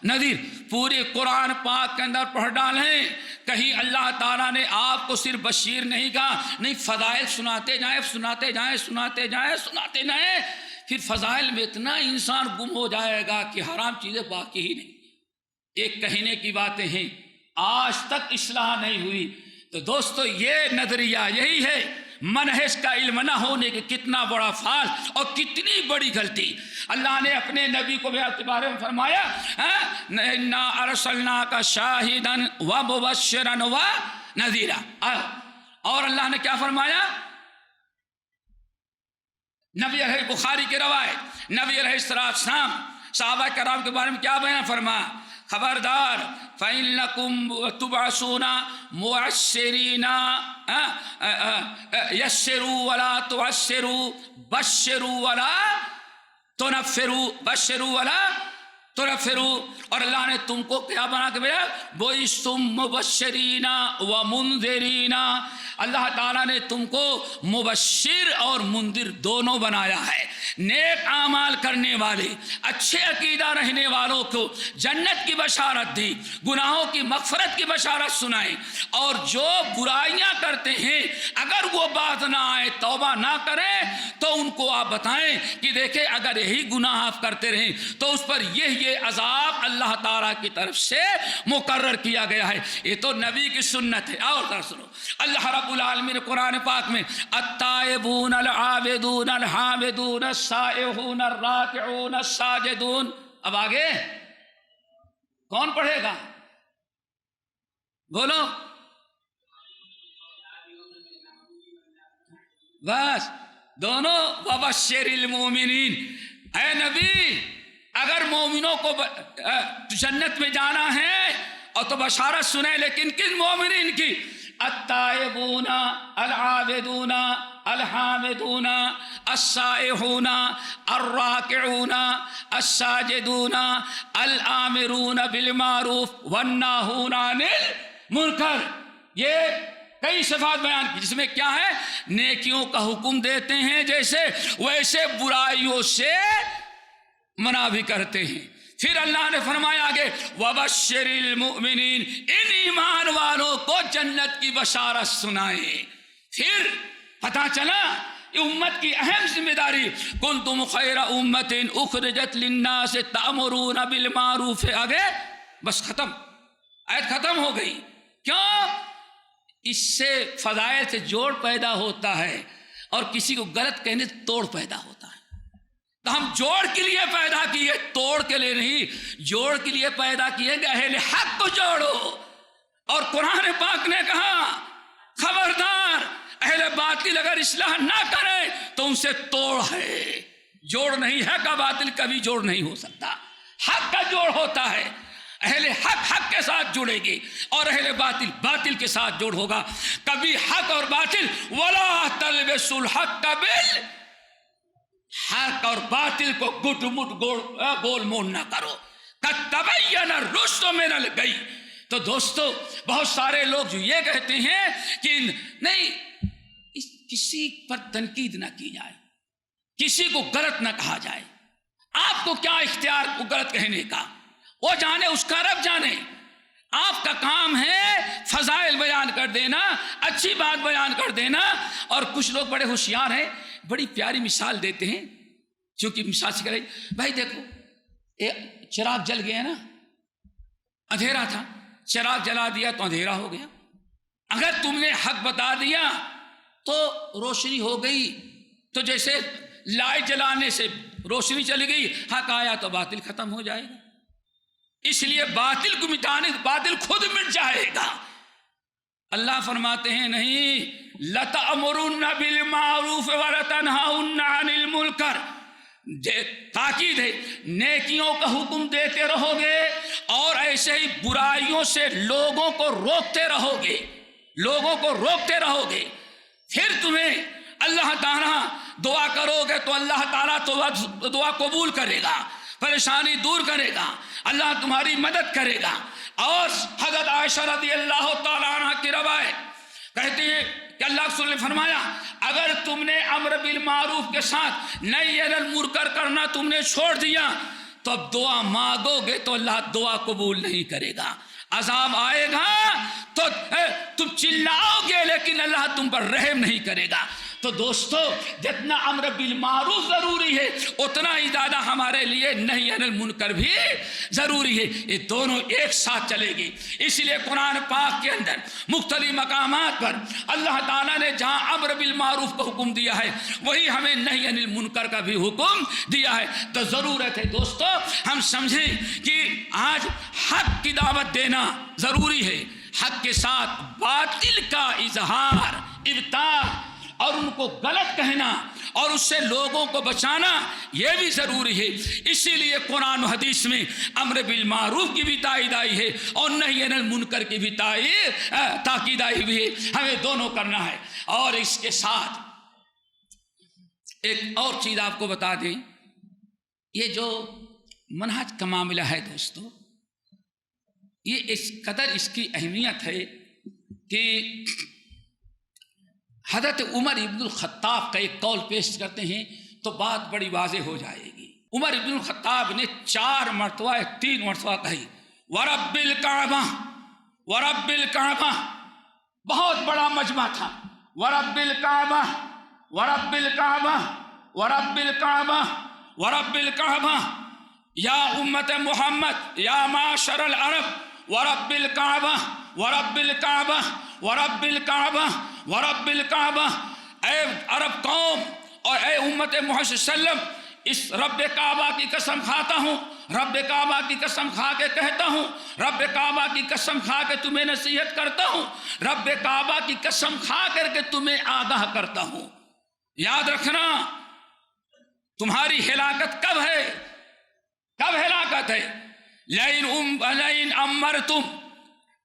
نذیر۔ پورے قرآن پاک کے اندر پڑھ ڈالیں، کہیں اللہ تعالیٰ نے آپ کو صرف بشیر نہیں کہا، نہیں، فضائل سناتے جائیں، سناتے جائیں، سناتے جائیں، سناتے جائیں، پھر فضائل میں اتنا انسان گم ہو جائے گا کہ حرام چیزیں باقی ہی نہیں۔ ایک کہنے کی باتیں ہیں، آج تک اصلاح نہیں ہوئی۔ تو دوستو یہ نظریہ یہی ہے، منہج کا علم نہ ہونے کے کتنا بڑا فال اور کتنی بڑی غلطی۔ اللہ نے اپنے نبی کو بھی کے بارے میں فرمایا انا ارسلناک شاہدا ومبشرا ونذیرا، اور اللہ نے کیا فرمایا؟ نبی علیہ بخاری کی روایت، نبی علیہ السلام صحابہ کرام کے بارے میں کیا بیان فرمایا؟ خبردار فَإِنَّكُمْ تُبْعَثُونَ مُعَسِّرِينَ يَسِّرُوا وَلَا تُعَسِّرُوا بَشِّرُوا وَلَا تُنَفِّرُوا بَشِّرُوا وَلَا تُنَفِّرُوا۔ اور اللہ نے تم کو کیا بنا کے بھیجا؟ بُعِثْتُم مُبَشِّرِينَ وَمُنذِرِينَ، اللہ تعالیٰ نے تم کو مبشر اور منذر دونوں بنایا ہے۔ نیک اعمال کرنے والے، اچھے عقیدہ رہنے والوں کو جنت کی بشارت دیں، گناہوں کی مغفرت کی بشارت سنائیں، اور جو برائیاں کرتے ہیں اگر وہ بات نہ آئے، توبہ نہ کریں، تو ان کو آپ بتائیں کہ دیکھیں اگر یہی گناہ آپ کرتے رہیں تو اس پر یہ عذاب اللہ تعالیٰ کی طرف سے مقرر کیا گیا ہے۔ یہ تو نبی کی سنت ہے۔ اور ذرا سنو، اللہ رب العالمین قرآن پاک میں التائبون العابدون الحامدون السائحون الراکعون الساجدون، اب آگے کون پڑھے گا؟ بولو، بس دونوں وبشر المومنین۔ اے نبی اگر مومنوں کو جنت میں جانا ہے اور تو بشارت سنیں، لیکن کن مومنین کی؟ التائبون العابدون الحامدون السائحون الراکعون الساجدون الآمرون بالمعروف والناہون عن المنکر۔ یہ کئی صفات بیان کی، جس میں کیا ہے؟ نیکیوں کا حکم دیتے ہیں جیسے، ویسے برائیوں سے منع بھی کرتے ہیں۔ پھر اللہ نے فرمایا آگے وبشر المؤمنین، ان ایمان والوں کو جنت کی بشارت سنائیں۔ پھر پتہ چلا یہ امت کی اہم ذمہ داری، کنتم خیر امت اخرجت للناس تأمرون بالمعروف، آگے بس ختم، آیت ختم ہو گئی۔ کیوں؟ اس سے فضائل سے جوڑ پیدا ہوتا ہے، اور کسی کو غلط کہنے سے توڑ پیدا ہوتا ہے۔ تو ہم جوڑ کے لیے پیدا کیے، توڑ کے لیے نہیں، جوڑ کے لیے پیدا کیے کہ اہل حق کو جوڑو۔ اور قرآن پاک نے کہا خبردار اہل باطل اگر اصلاح نہ کرے تو ان سے توڑ ہے، جوڑ نہیں ہے کا باطل کبھی جوڑ نہیں ہو سکتا، حق کا جوڑ ہوتا ہے۔ اہل حق حق کے ساتھ جڑے گی اور اہل باطل باطل کے ساتھ جوڑ ہوگا۔ کبھی حق اور باطل ولا تلبسوا الحق بالباطل، حق اور باطل کو گٹ مٹ گول مول نہ کرو۔ قد تبین الرشد من الغی۔ تو دوستو بہت سارے لوگ جو یہ کہتے ہیں کہ نہیں کسی پر تنقید نہ کی جائے، کسی کو غلط نہ کہا جائے، آپ کو کیا اختیار کو غلط کہنے کا، وہ جانے، اس کا رب جانے۔ آپ کا کام ہے فضائل بیان کر دینا، اچھی بات بیان کر دینا۔ اور کچھ لوگ بڑے ہوشیار ہیں، بڑی پیاری مثال دیتے ہیں، چونکہ مثال سے کرے بھائی دیکھو چراغ جل گیا نا، اندھیرا تھا، چراغ جلا دیا تو اندھیرا ہو گیا۔ اگر تم نے حق بتا دیا تو روشنی ہو گئی، تو جیسے لائٹ جلانے سے روشنی چلی گئی، حق آیا تو باطل ختم ہو جائے گا۔ اس لیے باطل کو مٹانے، باطل خود مٹ جائے گا۔ اللہ فرماتے ہیں نہیں، لَتَأْمُرُنَّ بِالْمَعْرُوفِ وَلَتَنْهَوْنَ عَنِ الْمُنكَرِ، تاکید ہے نیکیوں کا حکم دیتے رہو گے اور ایسے ہی برائیوں سے لوگوں کو روکتے رہو گے، لوگوں کو روکتے رہو گے۔ پھر تمہیں اللہ تعالیٰ دعا کرو گے تو اللہ تعالیٰ تو دعا قبول کرے گا، پریشانی دور کرے گا، اللہ تمہاری مدد کرے گا۔ اور حضرت عائشہ رضی اللہ تعالیٰ عنہ کی روایت کہتی ہے کہ اللہ رسول نے فرمایا اگر تم نے امر بالمعروف کے ساتھ نہی عن المنکر کرنا تم نے چھوڑ دیا تو اب دعا مانگو گے تو اللہ دعا قبول نہیں کرے گا، عذاب آئے گا تو تم چلاؤ گے لیکن اللہ تم پر رحم نہیں کرے گا۔ تو دوستو جتنا امر بالمعروف ضروری ہے اتنا ہی زیادہ ہمارے لیے نہی عن المنکر بھی ضروری ہے، یہ دونوں ایک ساتھ چلے گی۔ اس لیے قرآن پاک کے اندر مختلف مقامات پر اللہ تعالیٰ نے جہاں امر بالمعروف کا حکم دیا ہے وہی ہمیں نہی عن المنکر کا بھی حکم دیا ہے۔ تو ضرورت ہے دوستو ہم سمجھیں کہ آج حق کی دعوت دینا ضروری ہے، حق کے ساتھ باطل کا اظہار، ابطال اور ان کو غلط کہنا اور اس سے لوگوں کو بچانا یہ بھی ضروری ہے۔ اسی لیے قرآن و حدیث میں امر بالمعروف کی بھی تائید آئی ہے اور نہی عن المنکر کی بھی تاکید آئی بھی ہے، ہمیں دونوں کرنا ہے۔ اور اس کے ساتھ ایک اور چیز آپ کو بتا دیں، یہ جو منہج کا معاملہ ہے دوستو، یہ اس قدر اس کی اہمیت ہے کہ حضرت عمر ابن الخطاب کا ایک قول پیش کرتے ہیں تو بات بڑی واضح ہو جائے گی۔ عمر ابن الخطاب نے 4 مرتبہ 3 مرتبہ کہی ورب الکعبہ، ورب الکعبہ، بہت بڑا مجمع تھا، ورب الکعبہ، ورب الکعبہ، ورب الکعبہ، ورب الکعبہ، یا امت محمد یا معاشر العرب ورب الکعبہ، ورب الکعبہ، ورب الکعبہ، ورب الکعبہ، اے عرب قوم اور اے امت محمد صلی اللہ علیہ وسلم، اس رب کعبہ کی قسم کھاتا ہوں، رب کعبہ کی قسم کھا کے کہتا ہوں، رب کعبہ کی قسم کھا کے تمہیں نصیحت کرتا ہوں، رب کعبہ کی قسم کھا کر کے تمہیں آگاہ کرتا ہوں۔ یاد رکھنا تمہاری ہلاکت کب ہے، کب ہلاکت ہے؟ لئن امرتم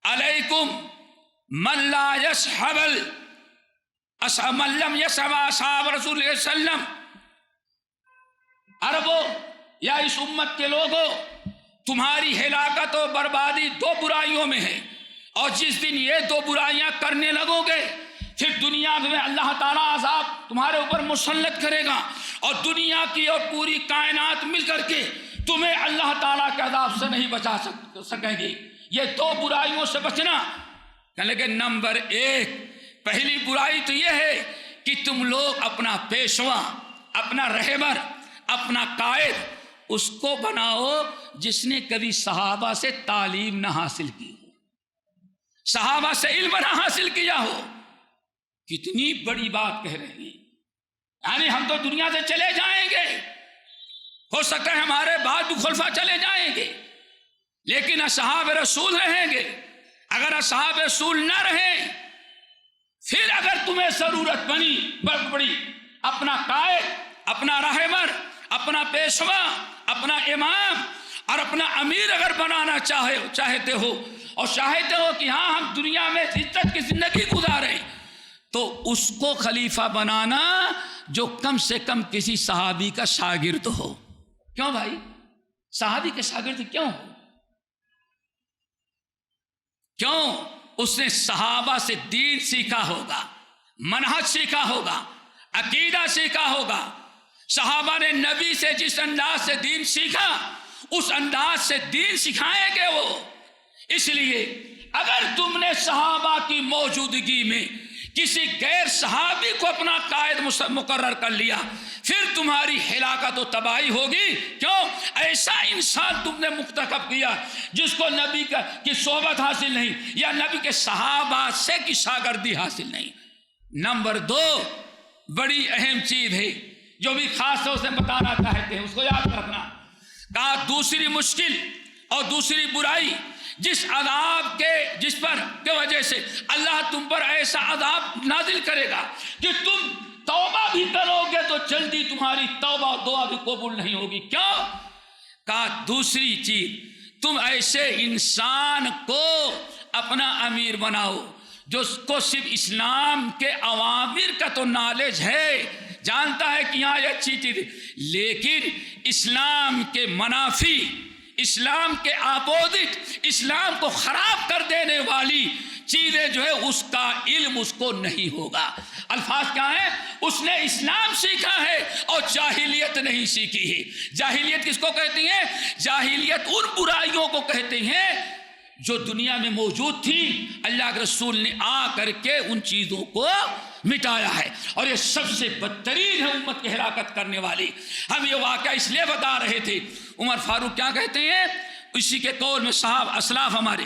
علیکم من لا یصحب من لم یصحب اصحاب رسول اللہ صلی اللہ علیہ وسلم، عربوں یا اس امت کے لوگوں، تمہاری ہلاکت و بربادی 2 برائیوں میں ہے، اور جس دن یہ 2 برائیاں کرنے لگو گے پھر دنیا میں اللہ تعالیٰ عذاب تمہارے اوپر مسلط کرے گا، اور دنیا کی اور پوری کائنات مل کر کے تمہیں اللہ تعالیٰ کے عذاب سے نہیں بچا سکیں گی۔ یہ 2 برائیوں سے بچنا، لیکن نمبر 1 پہلی برائی تو یہ ہے کہ تم لوگ اپنا پیشوا، اپنا رہبر، اپنا قائد اس کو بناؤ جس نے کبھی صحابہ سے تعلیم نہ حاصل کی ہو، صحابہ سے علم نہ حاصل کیا ہو۔ کتنی بڑی بات کہہ رہے ہیں، یعنی ہم تو دنیا سے چلے جائیں گے ہو سکتا ہے ہمارے بعد بھی خلفاء چلے جائیں گے، لیکن اصحاب رسول رہیں گے۔ اگر اصحاب رسول نہ رہیں، پھر اگر تمہیں ضرورت پڑی اپنا قائد، اپنا رہبر، اپنا پیشوا، اپنا امام اور اپنا امیر اگر بنانا چاہتے ہو اور چاہتے ہو کہ ہاں ہم دنیا میں عزت کی زندگی گزاریں، تو اس کو خلیفہ بنانا جو کم سے کم کسی صحابی کا شاگرد ہو۔ کیوں بھائی؟ صحابی کے شاگرد کیوں ہو؟ کیوں؟ اس نے صحابہ سے دین سیکھا ہوگا، منہج سیکھا ہوگا، عقیدہ سیکھا ہوگا۔ صحابہ نے نبی سے جس انداز سے دین سیکھا، اس انداز سے دین سکھائیں گے وہ۔ اس لیے اگر تم نے صحابہ کی موجودگی میں کسی غیر صحابی کو اپنا قائد مقرر کر لیا، پھر تمہاری ہلاکت و تباہی ہوگی۔ کیوں؟ ایسا انسان تم نے منتخب کیا جس کو نبی کی صحبت حاصل نہیں یا نبی کے صحابہ سے کی شاگردی حاصل نہیں۔ نمبر 2 بڑی اہم چیز ہے جو بھی خاص طور سے بتانا چاہتے ہیں، اس کو یاد رکھنا۔ کہا دوسری مشکل اور دوسری برائی جس پر کی وجہ سے اللہ تم پر ایسا عذاب نازل کرے گا کہ تم توبہ بھی کرو گے تو جلدی تمہاری توبہ اور دعا بھی قبول نہیں ہوگی۔ کیوں؟ کہا دوسری چیز، تم ایسے انسان کو اپنا امیر بناؤ جو کو صرف اسلام کے اوامر کا تو نالج ہے، جانتا ہے کہ یہاں یہ اچھی چیز، لیکن اسلام کے منافی، اسلام کے اپوزٹ، اسلام کو خراب کر دینے والی چیزیں جو ہے اس کا علم اس کو نہیں ہوگا۔ الفاظ کیا ہیں؟ اس نے اسلام سیکھا ہے اور جاہلیت نہیں سیکھی ہے۔ جاہلیت کس کو کہتی ہیں؟ جاہلیت ان برائیوں کو کہتے ہیں جو دنیا میں موجود تھی، اللہ کے رسول نے آ کر کے ان چیزوں کو مٹایا ہے، اور یہ سب سے بدترین ہے امت کی ہلاکت کرنے والی۔ ہم یہ واقعہ اس لیے بتا رہے تھے، عمر فاروق کیا کہتے ہیں اسی کے قول میں، صاحب اسلاف ہمارے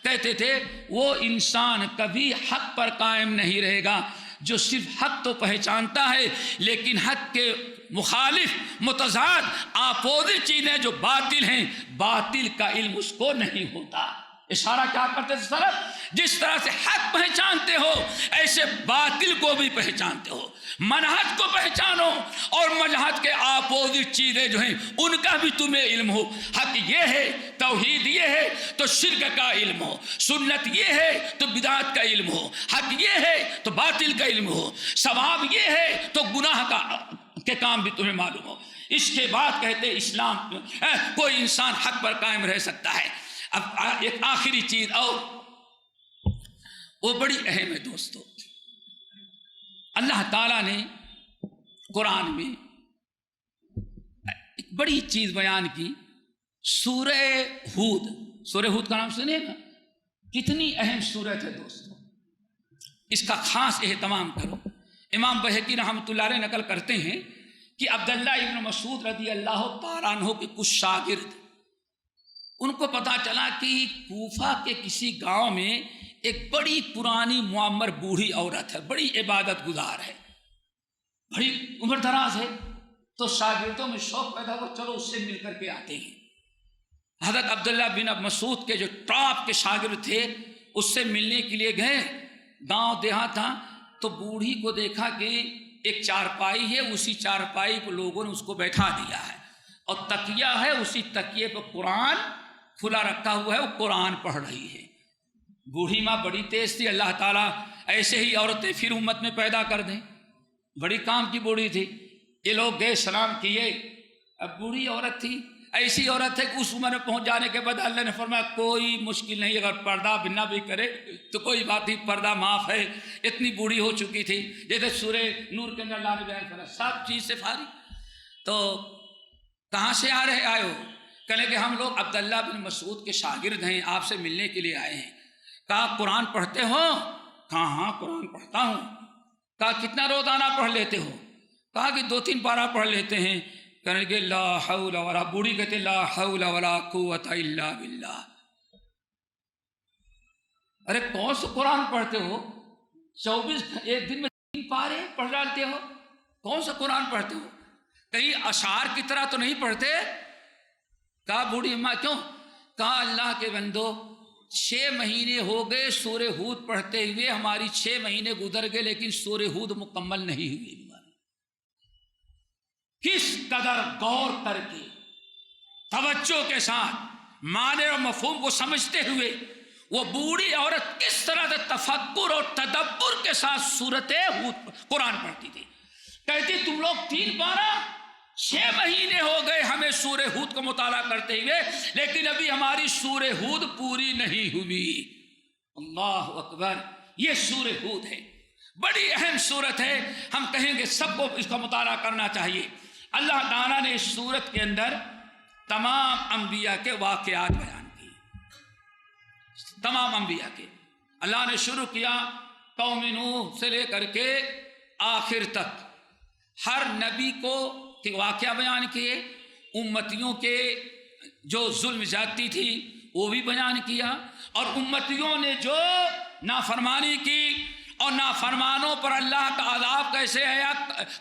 کہتے تھے وہ انسان کبھی حق پر قائم نہیں رہے گا جو صرف حق تو پہچانتا ہے لیکن حق کے مخالف، متضاد، اپوزٹ چیزیں جو باطل ہیں، باطل کا علم اس کو نہیں ہوتا۔ اشارہ کیا کرتے تھے سلف؟ جس طرح سے حق پہچانتے ہو ایسے باطل کو بھی پہچانتے ہو، منہج کو پہچانو اور منہج کے اپوزٹ چیزیں جو ہیں ان کا بھی تمہیں علم ہو۔ حق یہ ہے، توحید یہ ہے تو شرک کا علم ہو، سنت یہ ہے تو بدعت کا علم ہو، حق یہ ہے تو باطل کا علم ہو، ثواب یہ ہے تو گناہ کے کام بھی تمہیں معلوم ہو۔ اس کے بعد کہتے اسلام کوئی انسان حق پر قائم رہ سکتا ہے۔ اب ایک آخری چیز اور وہ بڑی اہم ہے دوستو، اللہ تعالیٰ نے قرآن میں ایک بڑی چیز بیان کی، سورہ ہود۔ سورہ ہود کا نام سنے گا؟ کتنی اہم سورت ہے دوستو، اس کا خاص اہتمام کرو۔ امام بہقی رحمۃ اللہ علیہ نقل کرتے ہیں کہ عبداللہ ابن مسعود رضی اللہ تعالیٰ عنہ کے کچھ شاگرد، ان کو پتا چلا کہ کوفہ کے کسی گاؤں میں ایک بڑی پرانی معمر بوڑھی عورت ہے، بڑی عبادت گزار ہے، بڑی عمر دراز ہے، تو شاگردوں میں شوق پیدا ہوا چلو اس سے مل کر کے آتے ہیں۔ حضرت عبداللہ بن مسعود کے جو ٹاپ کے شاگرد تھے اس سے ملنے کے لیے گئے، گاؤں دیہات تھا، تو بوڑھی کو دیکھا کہ ایک چارپائی ہے، اسی چارپائی کو لوگوں نے اس کو بیٹھا دیا ہے اور تکیہ ہے، اسی تکیے پہ قرآن کھلا رکھا ہوا ہے، وہ قرآن پڑھ رہی ہے۔ بوڑھی ماں بڑی تیز تھی، اللہ تعالیٰ ایسے ہی عورتیں پھر امت میں پیدا کر دیں، بڑی کام کی بوڑھی تھی۔ یہ لوگ گئے سلام کیے، اب بوڑھی عورت تھی، ایسی عورت ہے کہ اس عمر میں پہنچ جانے کے بعد اللہ نے فرمایا کوئی مشکل نہیں، اگر پردہ بنا بھی کرے تو کوئی بات نہیں، پردہ معاف ہے۔ اتنی بوڑھی ہو چکی تھی، جیسے سورہ نور کے اندر اللہ نے بیان کرا، سب چیز سے فارغ۔ تو کہاں سے آئے ہو؟ کہنے کہ ہم لوگ عبداللہ بن مسعود کے شاگرد ہیں، آپ سے ملنے کے لیے آئے ہیں۔ کہا قرآن پڑھتے ہو؟ کہا ہاں قرآن پڑھتا ہوں۔ کہا کتنا روزانہ پڑھ لیتے ہو؟ کہا کہ 2-3 پارہ پڑھ لیتے ہیں۔ کہنے کہ لا حول ولا، بوڑھی کہتے لا حول ولا قوت الا باللہ۔ ارے کون سا قرآن پڑھتے ہو؟ 24 ایک دن میں 3 پارے پڑھ ڈالتے ہو، کون سا قرآن پڑھتے ہو؟ کہیں اشعار کی طرح تو نہیں پڑھتے؟ کہا بوڑھی اماں کیوں؟ کہا اللہ کے بندو 6 مہینے ہو گئے سورہ ہود پڑھتے ہوئے، ہماری 6 مہینے گزر گئے لیکن سورہ ہود مکمل نہیں ہوئی۔ کس قدر غور کر کے توجہ کے ساتھ معنی اور مفہوم کو سمجھتے ہوئے وہ بوڑھی عورت کس طرح سے تفکر اور تدبر کے ساتھ سورۃ ہود قرآن پڑھتی تھی۔ کہتی تم لوگ 3 پارہ 6 مہینے ہو گئے ہمیں سورہ ہود کو مطالعہ کرتے ہوئے لیکن ابھی ہماری سورہ ہود پوری نہیں ہوئی۔ اللہ اکبر، یہ سورہ ہود ہے، بڑی اہم سورت ہے، ہم کہیں گے سب کو اس کا مطالعہ کرنا چاہیے۔ اللہ تعالیٰ نے اس سورت کے اندر تمام انبیاء کے واقعات بیان کیے، تمام انبیاء کے۔ اللہ نے شروع کیا قوم نوح سے لے کر کے آخر تک ہر نبی کو واقعہ بیان کیے، امتیوں کے جو ظلم زیادتی تھی وہ بھی بیان کیا، اور امتیوں نے جو نافرمانی کی اور نافرمانوں پر اللہ کا عذاب کیسے ہے،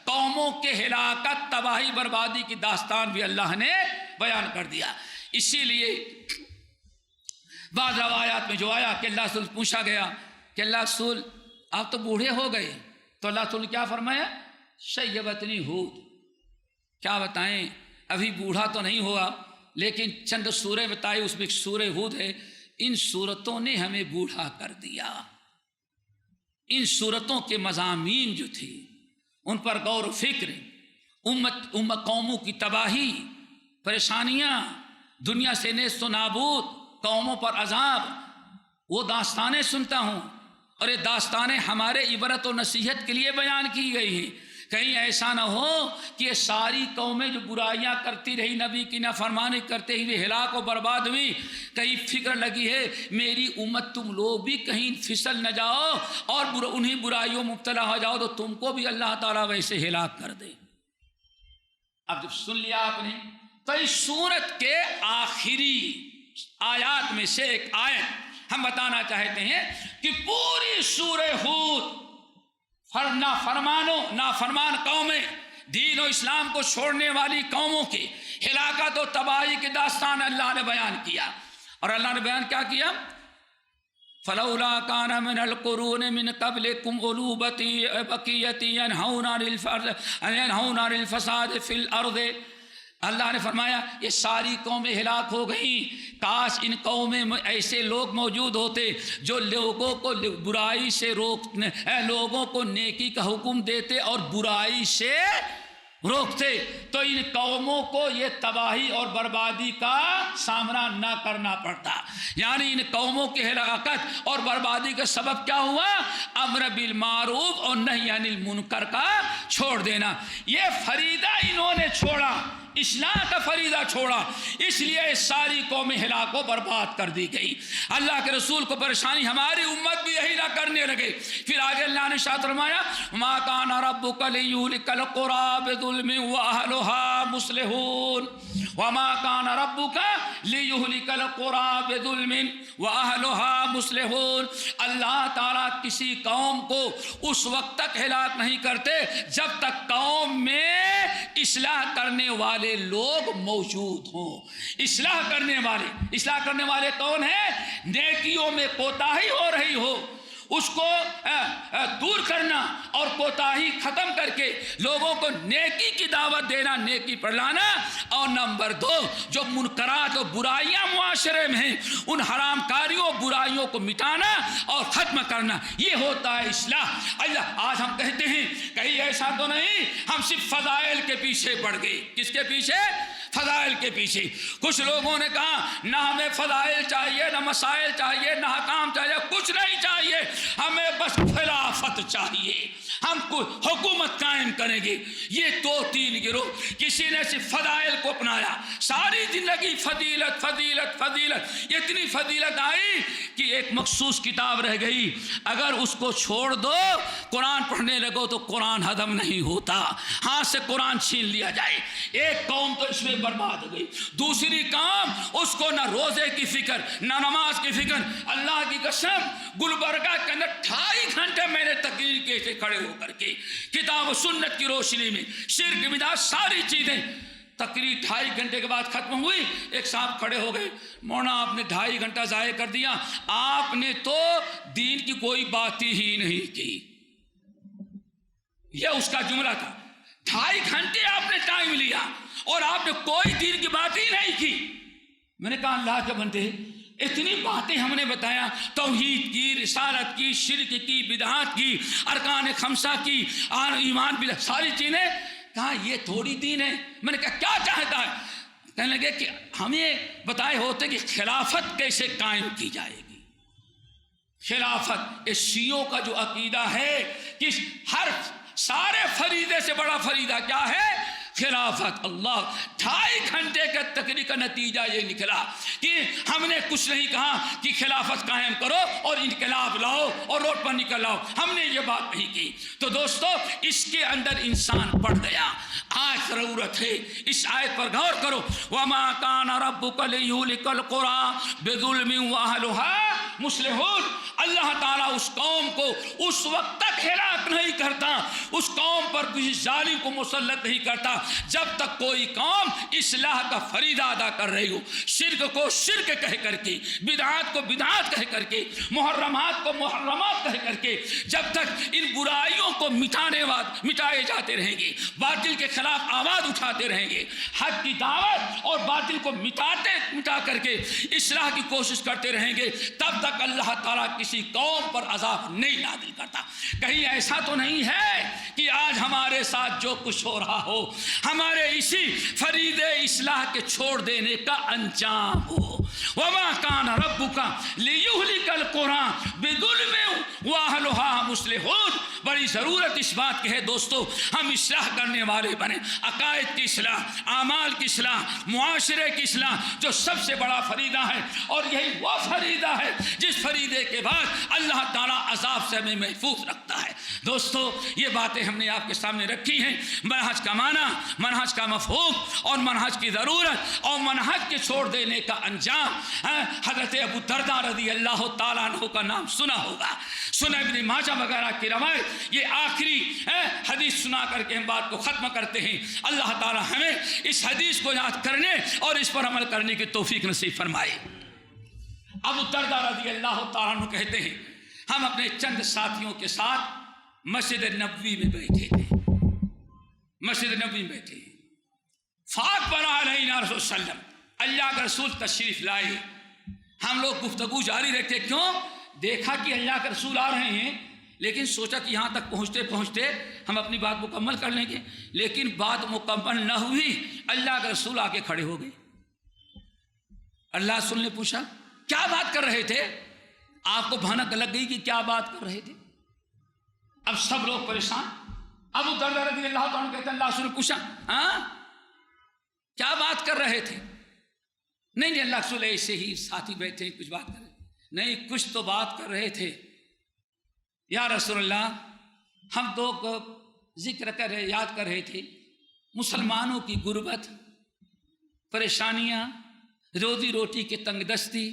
قوموں کے ہلاکت تباہی بربادی کی داستان بھی اللہ نے بیان کر دیا۔ اسی لیے بعض روایات میں جو آیا کہ اللہ رسول پوچھا گیا کہ اللہ رسول آپ تو بوڑھے ہو گئے، تو اللہ رسول نے کیا فرمایا؟ شیبتنی ہود، کیا بتائیں ابھی بوڑھا تو نہیں ہوا لیکن چند سورہ بتائی، اس میں ایک سورہ ہود ہے۔ ان سورتوں نے ہمیں بوڑھا کر دیا۔ ان سورتوں کے مضامین جو تھے ان پر غور و فکر، امت قوموں کی تباہی، پریشانیاں، دنیا سے نیست و نابود، قوموں پر عذاب، وہ داستانیں سنتا ہوں، اور یہ داستانیں ہمارے عبرت و نصیحت کے لیے بیان کی گئی ہیں۔ کہیں ایسا نہ ہو کہ یہ ساری قومیں جو برائیاں کرتی رہی، نبی کی نافرمانی کرتے ہوئے ہلاک و برباد ہوئی، کہیں فکر لگی ہے میری امت تم لوگ بھی کہیں پھسل نہ جاؤ اور انہیں برائیوں مبتلا ہو جاؤ تو تم کو بھی اللہ تعالیٰ ویسے ہلاک کر دے۔ اب جب سن لیا آپ نے تو اس سورت کے آخری آیات میں سے ایک آیت ہم بتانا چاہتے ہیں کہ پوری سورہ ہود نافرمان قومیں، دین و اسلام کو چھوڑنے والی قوموں کے ہلاکت و تباہی کی داستان اللہ نے بیان کیا، اور اللہ نے بیان کیا کیا؟ فلولا کان من القرون من قبلکم اولو بقیۃ ینہون عن الفساد فی الارض۔ اللہ نے فرمایا یہ ساری قومیں ہلاک ہو گئیں، کاش ان قومیں میں ایسے لوگ موجود ہوتے جو لوگوں کو برائی سے روکنے، لوگوں کو نیکی کا حکم دیتے اور برائی سے روکتے، تو ان قوموں کو یہ تباہی اور بربادی کا سامنا نہ کرنا پڑتا۔ یعنی ان قوموں کی ہلاکت اور بربادی کا سبب کیا ہوا؟ امر بالمعروف اور نہی عن المنکر کا چھوڑ دینا۔ یہ فریضہ انہوں نے چھوڑا، اصلاح کا فریضہ چھوڑا، اس لیے ساری قومیں ہلاک و برباد کر دی گئی۔ اللہ کے رسول کو پریشانی، ہماری امت بھی یہی نہ کرنے لگے۔ پھر آگے اللہ نے ارشاد فرمایا ما کان ربک لیہلک القری بظلم واہلھا مصلحون وما کان ربک لیہلک القری بظلم واہلھا مصلحون۔ اللہ تعالیٰ کسی قوم کو اس وقت تک ہلاک نہیں کرتے جب تک قوم میں اصلاح کرنے والے لوگ موجود ہوں۔ اصلاح کرنے والے کون ہیں؟ نیکیوں میں کوتاہی ہو رہی ہو اس کو دور کرنا اور کوتاہی ختم کر کے لوگوں کو نیکی کی دعوت دینا، نیکی پر لانا، اور نمبر 2 جو منکرات اور برائیاں معاشرے میں ہیں ان حرام کاریوں برائیوں کو مٹانا اور ختم کرنا، یہ ہوتا ہے اصلاح۔ اللہ آج ہم کہتے ہیں کہیں ایسا تو نہیں ہم صرف فضائل کے پیچھے پڑ گئے۔ کس کے پیچھے؟ فضائل کے پیچھے۔ کچھ لوگوں نے کہا نہ ہمیں فضائل چاہیے، نہ مسائل چاہیے، نہ حکام چاہیے، کچھ نہیں چاہیے، ہمیں بس خلافت چاہیے، ہم کو حکومت قائم کریں گے۔ یہ 2-3 گروہ، کسی نے صرف فضائل کو اپنایا، ساری زندگی فضیلت فضیلت فضیلت، اتنی فضیلت آئی کہ ایک مخصوص کتاب رہ گئی، اگر اس کو چھوڑ دو قرآن پڑھنے لگو تو قرآن ہضم نہیں ہوتا، ہاتھ سے قرآن چھین لیا جائے۔ ایک قوم تو اس میں برباد ہو گئی، دوسری قوم اس کو نہ روزے کی فکر نہ نماز کی فکر۔ اللہ کی قسم گلبرگہ کے اندر 2.5 گھنٹے میں نے تقریر کے سے کھڑے ہو ہو کر کے کتاب و سنت کی روشنی میں شرک بدعت ساری چیزیں تقریر 2.5 گھنٹے کے بعد ختم ہوئی. ایک صاحب کھڑے ہو گئے, مولانا آپ نے 2.5 گھنٹہ ضائع کر دیا, آپ نے تو دین کی کوئی بات ہی نہیں کی. یہ اس کا جملہ تھا. 2.5 گھنٹے آپ نے ٹائم لیا اور آپ نے کوئی دین کی بات ہی نہیں کی. میں نے کہا اللہ کے بندے, اتنی باتیں ہم نے بتایا, توحید کی, رسالت کی, شرک کی, بدعات کی, ارکان خمسہ کی, ایمان باللہ, ساری چیزیں. کہا یہ تھوڑی دین ہے. میں نے کہا کیا چاہتا ہے؟ کہنے لگے کہ ہمیں بتائے ہوتے کہ خلافت کیسے قائم کی جائے گی. خلافت, اس شیعوں کا جو عقیدہ ہے کہ ہر سارے فریضے سے بڑا فریضہ کیا ہے؟ خلافت. اللہ, 2.5 گھنٹے کا تقریر کا نتیجہ یہ نکلا کہ ہم نے کچھ نہیں کہا کہ خلافت قائم کرو اور انقلاب لاؤ اور روڈ پر نکل لاؤ, ہم نے یہ بات نہیں کی. تو دوستو, اس کے اندر انسان پڑ گیا. آج ضرورت ہے اس آیت پر غور کرو. وما کان ربک لیہلک القری بظلم واہلھا مصلحون. اللہ تعالیٰ اس قوم کو اس وقت تک ہلاک نہیں کرتا, اس قوم پر کسی ظالم کو مسلط نہیں کرتا جب تک کوئی قوم اصلاح کا فریضہ ادا کر رہی ہو. شرک کو شرک کہہ کر کے, بدعات کو بدعات کہہ کر کے, محرمات کو محرمات کہہ کر کے, جب تک ان برائیوں کو مٹائے جاتے رہیں گے, باطل کے خلاف آواز اٹھاتے رہیں گے, حق کی دعوت اور باطل کو مٹا کر کے اصلاح کی کوشش کرتے رہیں گے, تب تک اللہ تعالیٰ کسی قوم پر عذاب نہیں نازل کرتا. کہیں ایسا تو نہیں ہے کہ آج ہمارے ساتھ جو کچھ ہو رہا ہو ہمارے اسی فریض اصلاح کے چھوڑ دینے کا انجام ہو. وما کان ربک لیہلک القری بظلم واہلھا مصلحون. بڑی ضرورت اس بات کی ہے دوستو, ہم اصلاح کرنے والے بنے. عقائد کی اصلاح, اعمال کی اصلاح, معاشرے کی اصلاح جو سب سے بڑا فریضہ ہے, اور یہی وہ فریضہ ہے جس فریضے کے بعد اللہ تعالیٰ عذاب سے ہمیں محفوظ رکھتا ہے. دوستو, یہ باتیں ہم نے آپ کے سامنے رکھی ہیں. منہج کا معنی, منہج کا مفہوم اور منہج کی ضرورت اور منہج کے چھوڑ دینے کا انجام. حضرت ابو درداء رضی اللہ تعالیٰ عنہ کا نام سنا ہوگا, سنن ابن ماجہ وغیرہ کی روایت. یہ آخری حدیث سنا کر کے ہم بات کو ختم کرتے ہیں. اللہ تعالیٰ ہمیں اس حدیث کو یاد کرنے اور اس پر عمل کرنے کی توفیق نصیب فرمائے. ابو درداء رضی اللہ تعالیٰ عنہ کہتے ہیں, ہم اپنے چند ساتھیوں کے ساتھ مسجد نبوی میں بیٹھے تھے. مسجد نبوی میں بیٹھے, فاق بنا علینا رسول وسلم, اللہ کے رسول تشریف لائے. ہم لوگ گفتگو جاری رکھتے. کیوں؟ دیکھا کہ اللہ کے رسول آ رہے ہیں, لیکن سوچا کہ یہاں تک پہنچتے پہنچتے ہم اپنی بات مکمل کر لیں گے. لیکن بات مکمل نہ ہوئی, اللہ کے رسول آ کے کھڑے ہو گئے. اللہ رسول نے پوچھا کیا بات کر رہے تھے؟ آپ کو بھنک لگ گئی کہ کیا بات کر رہے تھے. اب سب لوگ پریشان. ابو درداء رضی اللہ عنہ کہتے ہیں اللہ رسول نے پوچھا کیا بات کر رہے تھے؟ نہیں اللہ رسول ایسے ہی ساتھی بیٹھے کچھ بات کر رہے. نہیں, کچھ تو بات کر رہے تھے یا رسول اللہ. ہم تو ذکر کر رہے, یاد کر رہے تھے مسلمانوں کی غربت, پریشانیاں, روزی روٹی کی تنگ دستی,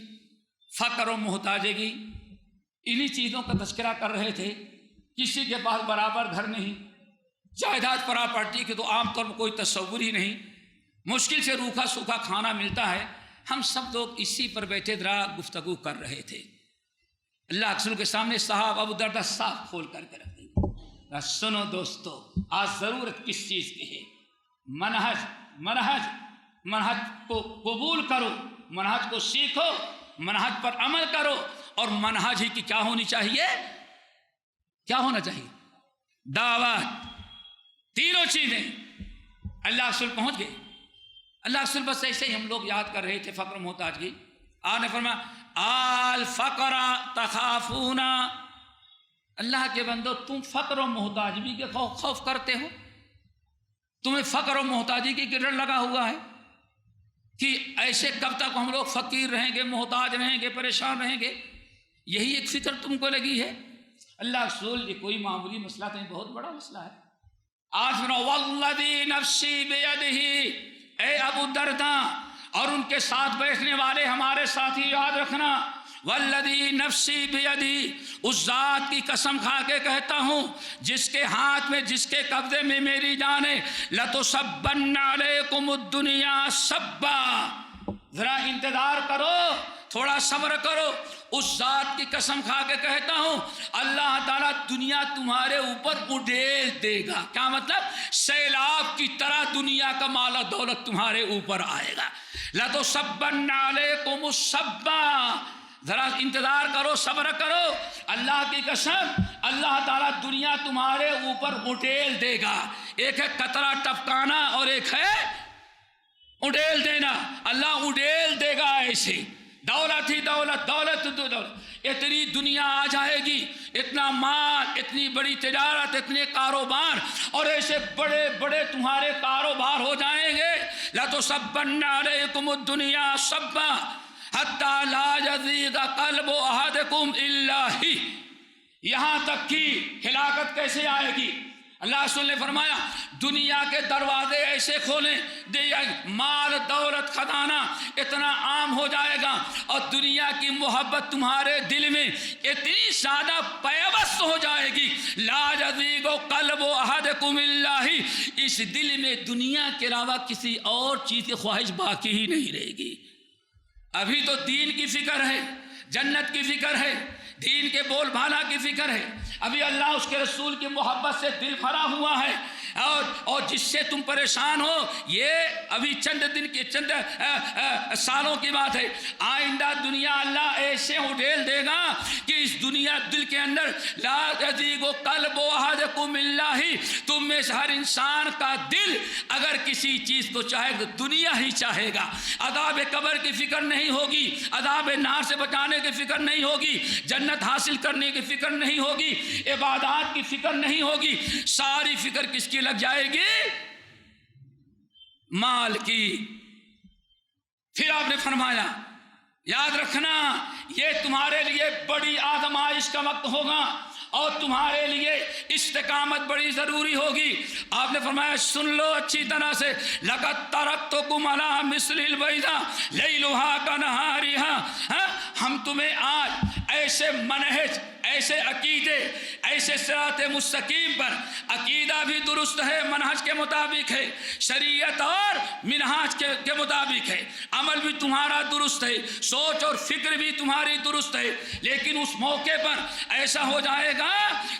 فقر و محتاجگی, انہی چیزوں کا تذکرہ کر رہے تھے. کسی کے پاس برابر گھر نہیں, جائیداد پراپرٹی کی تو عام طور پر کوئی تصور ہی نہیں, مشکل سے روکھا سوکھا کھانا ملتا ہے. ہم سب لوگ اسی پر بیٹھے ذرا گفتگو کر رہے تھے. اللہ کے رسول کے سامنے صاحب ابو درداء صاف کھول کر کے رکھ دیں. سنو دوستو, آج ضرورت کس چیز کی ہے؟ منہج کو قبول کرو, منہج کو سیکھو, منہج پر عمل کرو. اور منہج ہی کی کیا ہونی چاہیے؟ کیا ہونا چاہیے؟ دعوت. تینوں چیزیں. اللہ رسول پہنچ گئے. اللہ رسول بس ایسے ہی ہم لوگ یاد کر رہے تھے فقر محتاجگی. آپ نے فرمایا الفقر تخافون. اللہ کے بندو, تم فقر و محتاجگی کے خوف کرتے ہو؟ تمہیں فقر و محتاجگی کی ڈر لگا ہوا ہے کہ ایسے کب تک ہم لوگ فقیر رہیں گے, محتاج رہیں گے, پریشان رہیں گے؟ یہی ایک فکر تم کو لگی ہے؟ اللہ رسول, یہ کوئی معمولی مسئلہ نہیں, بہت بڑا مسئلہ ہے. آج والذی نفسی بیدہ, اے ابو درداء اور ان کے ساتھ بیٹھنے والے ہمارے ساتھی, یاد رکھنا والذی نفسی بیدی، اس ذات کی قسم کھا کے کہتا ہوں جس کے ہاتھ میں، جس کے قبضے میں میری جان ہے، لَتُصَبَّنَّ عَلَيْكُمُ الدُّنْيَا صَبًّا، ذرا انتظار کرو، تھوڑا صبر کرو، اس ذات کی قسم کھا کے کہتا ہوں اللہ تعالیٰ دنیا تمہارے اوپر اڈیل دے گا۔ کیا مطلب؟ سیلاب کی طرح دنیا کا مال و دولت تمہارے اوپر آئے گا۔ لَتُصَبَّنَّ عَلَيْكُمُ الصَّبًّا، ذرا انتظار کرو، صبر کرو، اللہ کی قسم اللہ تعالیٰ دنیا تمہارے اوپر اڈیل دے گا۔ ایک ہے قطرہ ٹپکانا اور ایک ہے اڈیل دینا۔ اللہ اڈیل دے گا ایسے، دولت ہی دولت، دولت دولت، اتنی دنیا آ جائے گی، اتنا مال، اتنی بڑی تجارت، اتنے کاروبار، اور ایسے بڑے بڑے تمہارے کاروبار ہو جائیں گے۔ لَتُصَبَّنَّ عَلَيْكُمُ الدُّنْيَا صَبًّا حَتَّى لَا يَزِيغَ قَلْبُ أَحَدِكُمْ إِلَّا هِي، یہاں تک کہ ہلاکت کیسے آئے گی؟ اللہ رسول نے فرمایا دنیا کے دروازے ایسے کھولیں، مال دولت خزانہ اتنا عام ہو جائے گا، اور دنیا کی محبت تمہارے دل میں اتنی زیادہ پیوست ہو جائے گی، لا یزیغ قلب احدکم الا ہی، اس دل میں دنیا کے علاوہ کسی اور چیز کی خواہش باقی ہی نہیں رہے گی۔ ابھی تو دین کی فکر ہے، جنت کی فکر ہے، دین کے بول بالا کی فکر ہے، ابھی اللہ اس کے رسول کی محبت سے دل بھرا ہوا ہے، اور جس سے تم پریشان ہو یہ ابھی چند دن کے، چند سالوں کی بات ہے۔ آئندہ دنیا اللہ ایسے اڈیل دے گا کہ اس دنیا دل کے اندر لا یزیغ قلب احدکم الا ہی، تم میں سے ہر انسان کا دل اگر کسی چیز کو چاہے تو دنیا ہی چاہے گا۔ عذاب قبر کی فکر نہیں ہوگی، عذاب نار سے بچانے کی فکر نہیں ہوگی، جنت حاصل کرنے کی فکر نہیں ہوگی، عبادات کی فکر نہیں ہوگی، ساری فکر کس کی لگ جائے گی؟ مال کی۔ پھر آپ نے فرمایا یاد رکھنا یہ تمہارے لیے بڑی آزمائش کا وقت ہوگا، اور تمہارے لیے استقامت بڑی ضروری ہوگی۔ آپ نے فرمایا سن لو اچھی طرح سے، لَقَدْ تَرَكْتُكُمْ عَلَىٰ مِثْلِ الْبَيْضَاءِ لَيْلُهَا كَنَهَارِهَا، ہم تمہیں آج ایسے منہج، ایسے عقیدے، ایسے صراط مستقیم پر، عقیدہ بھی درست ہے، منہج کے مطابق ہے، شریعت اور منہاج کے مطابق ہے، عمل بھی تمہارا درست ہے، سوچ اور فکر بھی تمہاری درست ہے، لیکن اس موقع پر ایسا ہو جائے گا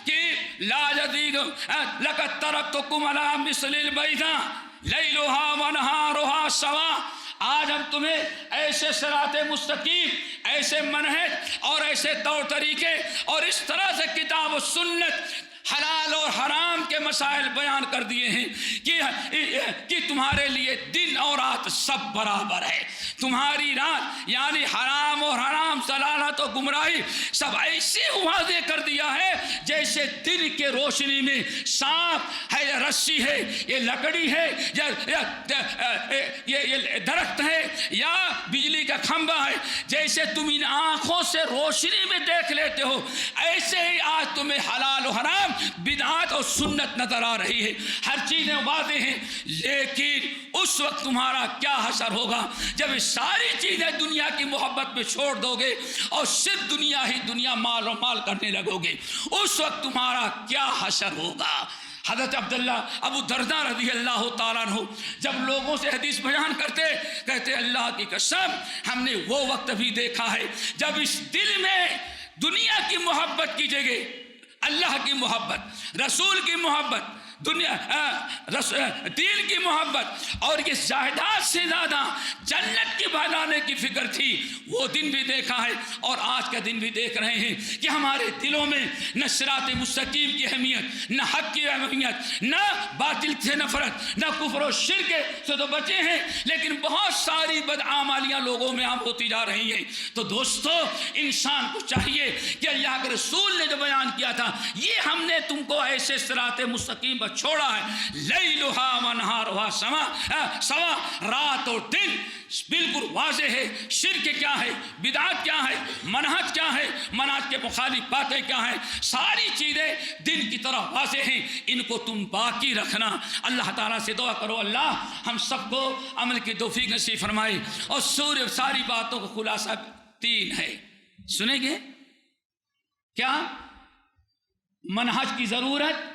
کہ لا یزیغ لَقَدْ تَرَكْتُكُمْ عَلَىٰ مِثْلِ الْبَيْضَاءِ لَيْلُهَا وَنَهَارُهَا سَوَاءٌ، آج ہم تمہیں ایسے صراط مستقیم، ایسے منہج اور ایسے طور طریقے اور اس طرح سے کتاب و سنت، حلال اور حرام کے مسائل بیان کر دیے ہیں کہ تمہارے لیے دن اور رات سب برابر ہے۔ تمہاری رات یعنی حرام اور حرام، ضلالت و گمراہی سب ایسے واضح کر دیا ہے جیسے دن کے روشنی میں سانپ ہے یا رسی ہے، یہ لکڑی ہے یا یہ درخت ہے یا بجلی کا کھمبا ہے، جیسے تم ان آنکھوں سے روشنی میں دیکھ لیتے ہو، ایسے ہی آج تمہیں حلال و حرام، بدعات اور سنت نظر آ رہی ہے، ہر چیزیں واضح ہیں۔ لیکن اس وقت تمہارا کیا حشر ہوگا جب اس ساری چیزیں دنیا کی محبت میں چھوڑ دو گے اور صرف دنیا ہی دنیا، مال و مال کرنے لگو گے، اس وقت تمہارا کیا حشر ہوگا۔ حضرت عبداللہ ابو درداء رضی اللہ تعالیٰ عنہ جب لوگوں سے حدیث بیان کرتے، کہتے اللہ کی قسم ہم نے وہ وقت بھی دیکھا ہے جب اس دل میں دنیا کی محبت کی جگہ اللہ کی محبت، رسول کی محبت، دین کی محبت اور یہ جائیداد سے زیادہ جنت کی بنانے کی فکر تھی، وہ دن بھی دیکھا ہے اور آج کا دن بھی دیکھ رہے ہیں کہ ہمارے دلوں میں نہ صراط مستقیم کی اہمیت، نہ حق کی اہمیت، نہ باطل سے نفرت، نہ کفر و شرک سے تو بچے ہیں، لیکن بہت ساری بدعمالیاں لوگوں میں عام ہوتی جا رہی ہیں۔ تو دوستو انسان کو چاہیے کہ اللہ کے رسول نے جو بیان کیا تھا، یہ ہم نے تم کو ایسے صراط مستقیم پر چھوڑا ہے، لیلھا ونہارھا سوا، رات اور دن بالکل واضح ہے، شرک کیا ہے، بدعت کیا ہے، منہج کیا ہے، منہج کے مخالف باتیں کیا ہیں، ساری چیزیں دن کی طرح واضح ہیں، ان کو تم باقی رکھنا۔ اللہ تعالیٰ سے دعا کرو اللہ ہم سب کو عمل کی توفیق نصیب فرمائے۔ اور ساری باتوں کا خلاصہ تین ہے، سنیں گے کیا منہج کی ضرورت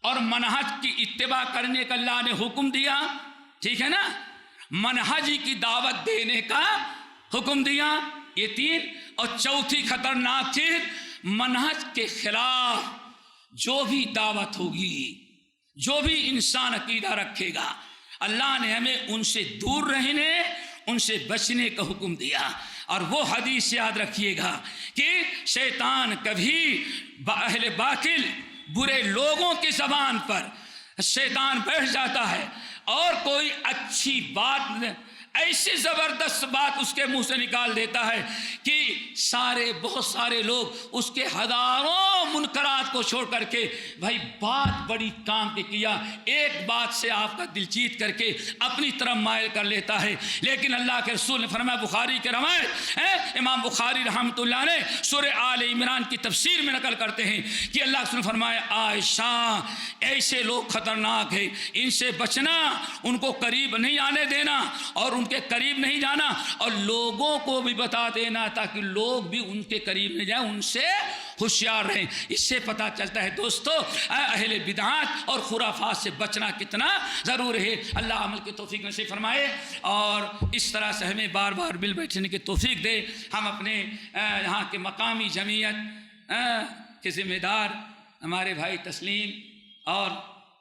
اور منہج کی اتباع کرنے کا اللہ نے حکم دیا، ٹھیک ہے نا، منہج کی دعوت دینے کا حکم دیا، یہ تین، اور چوتھی خطرناک چیز منہج کے خلاف جو بھی دعوت ہوگی، جو بھی انسان عقیدہ رکھے گا، اللہ نے ہمیں ان سے دور رہنے، ان سے بچنے کا حکم دیا۔ اور وہ حدیث یاد رکھیے گا کہ شیطان کبھی اہل باطل برے لوگوں کی زبان پر شیطان بیٹھ جاتا ہے اور کوئی اچھی بات، ایسی زبردست بات اس کے منہ سے نکال دیتا ہے کہ بہت سارے لوگ اس کے ہزاروں منکرات کو چھوڑ کر کے بھائی بات بڑی کام کے کیا، ایک بات سے آپ کا دل جیت کر کے اپنی طرف مائل کر لیتا ہے۔ لیکن اللہ کے رسول نے فرمایا، بخاری کے روایت ہے، امام بخاری رحمۃ اللہ نے سورہ آل عمران کی تفسیر میں نقل کرتے ہیں کہ اللہ کے رسول نے فرمایا، عائشہ ایسے لوگ خطرناک ہیں، ان سے بچنا، ان کو قریب نہیں آنے دینا اور ان کے قریب نہیں جانا، اور لوگوں کو بھی بتا دینا تاکہ لوگ بھی ان کے قریب نہیں جائیں، ان سے ہوشیار رہیں۔ اس سے پتہ چلتا ہے دوستو اہل بدعات اور خرافات سے بچنا کتنا ضروری ہے۔ اللہ عمل کی توفیق نصیب فرمائے اور اس طرح سے ہمیں بار بار مل بیٹھنے کی توفیق دے۔ ہم اپنے یہاں کے مقامی جمعیت کے ذمہ دار ہمارے بھائی تسلیم اور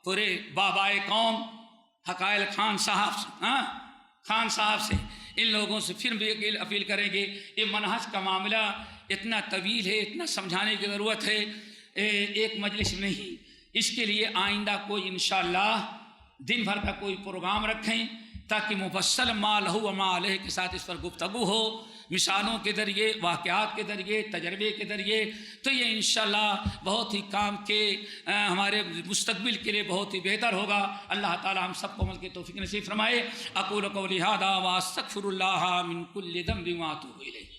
پورے بابائے قوم حقائل خان صاحب سے ان لوگوں سے پھر بھی اپیل کریں گے، یہ منہج کا معاملہ اتنا طویل ہے، اتنا سمجھانے کی ضرورت ہے، ایک مجلس میں نہیں، اس کے لیے آئندہ کوئی انشاءاللہ دن بھر کا کوئی پروگرام رکھیں تاکہ مفصل ما لہ و ما علیہ کے ساتھ اس پر گفتگو ہو، مثالوں کے ذریعے، واقعات کے ذریعے، تجربے کے ذریعے، تو یہ انشاءاللہ بہت ہی کام کے ہمارے مستقبل کے لیے بہت ہی بہتر ہوگا۔ اللہ تعالی ہم سب کو عمل کی توفیق نصیب فرمائے۔ اقول قولی ھذا واستغفر اللہ من کل ذنب واتوب الیہ۔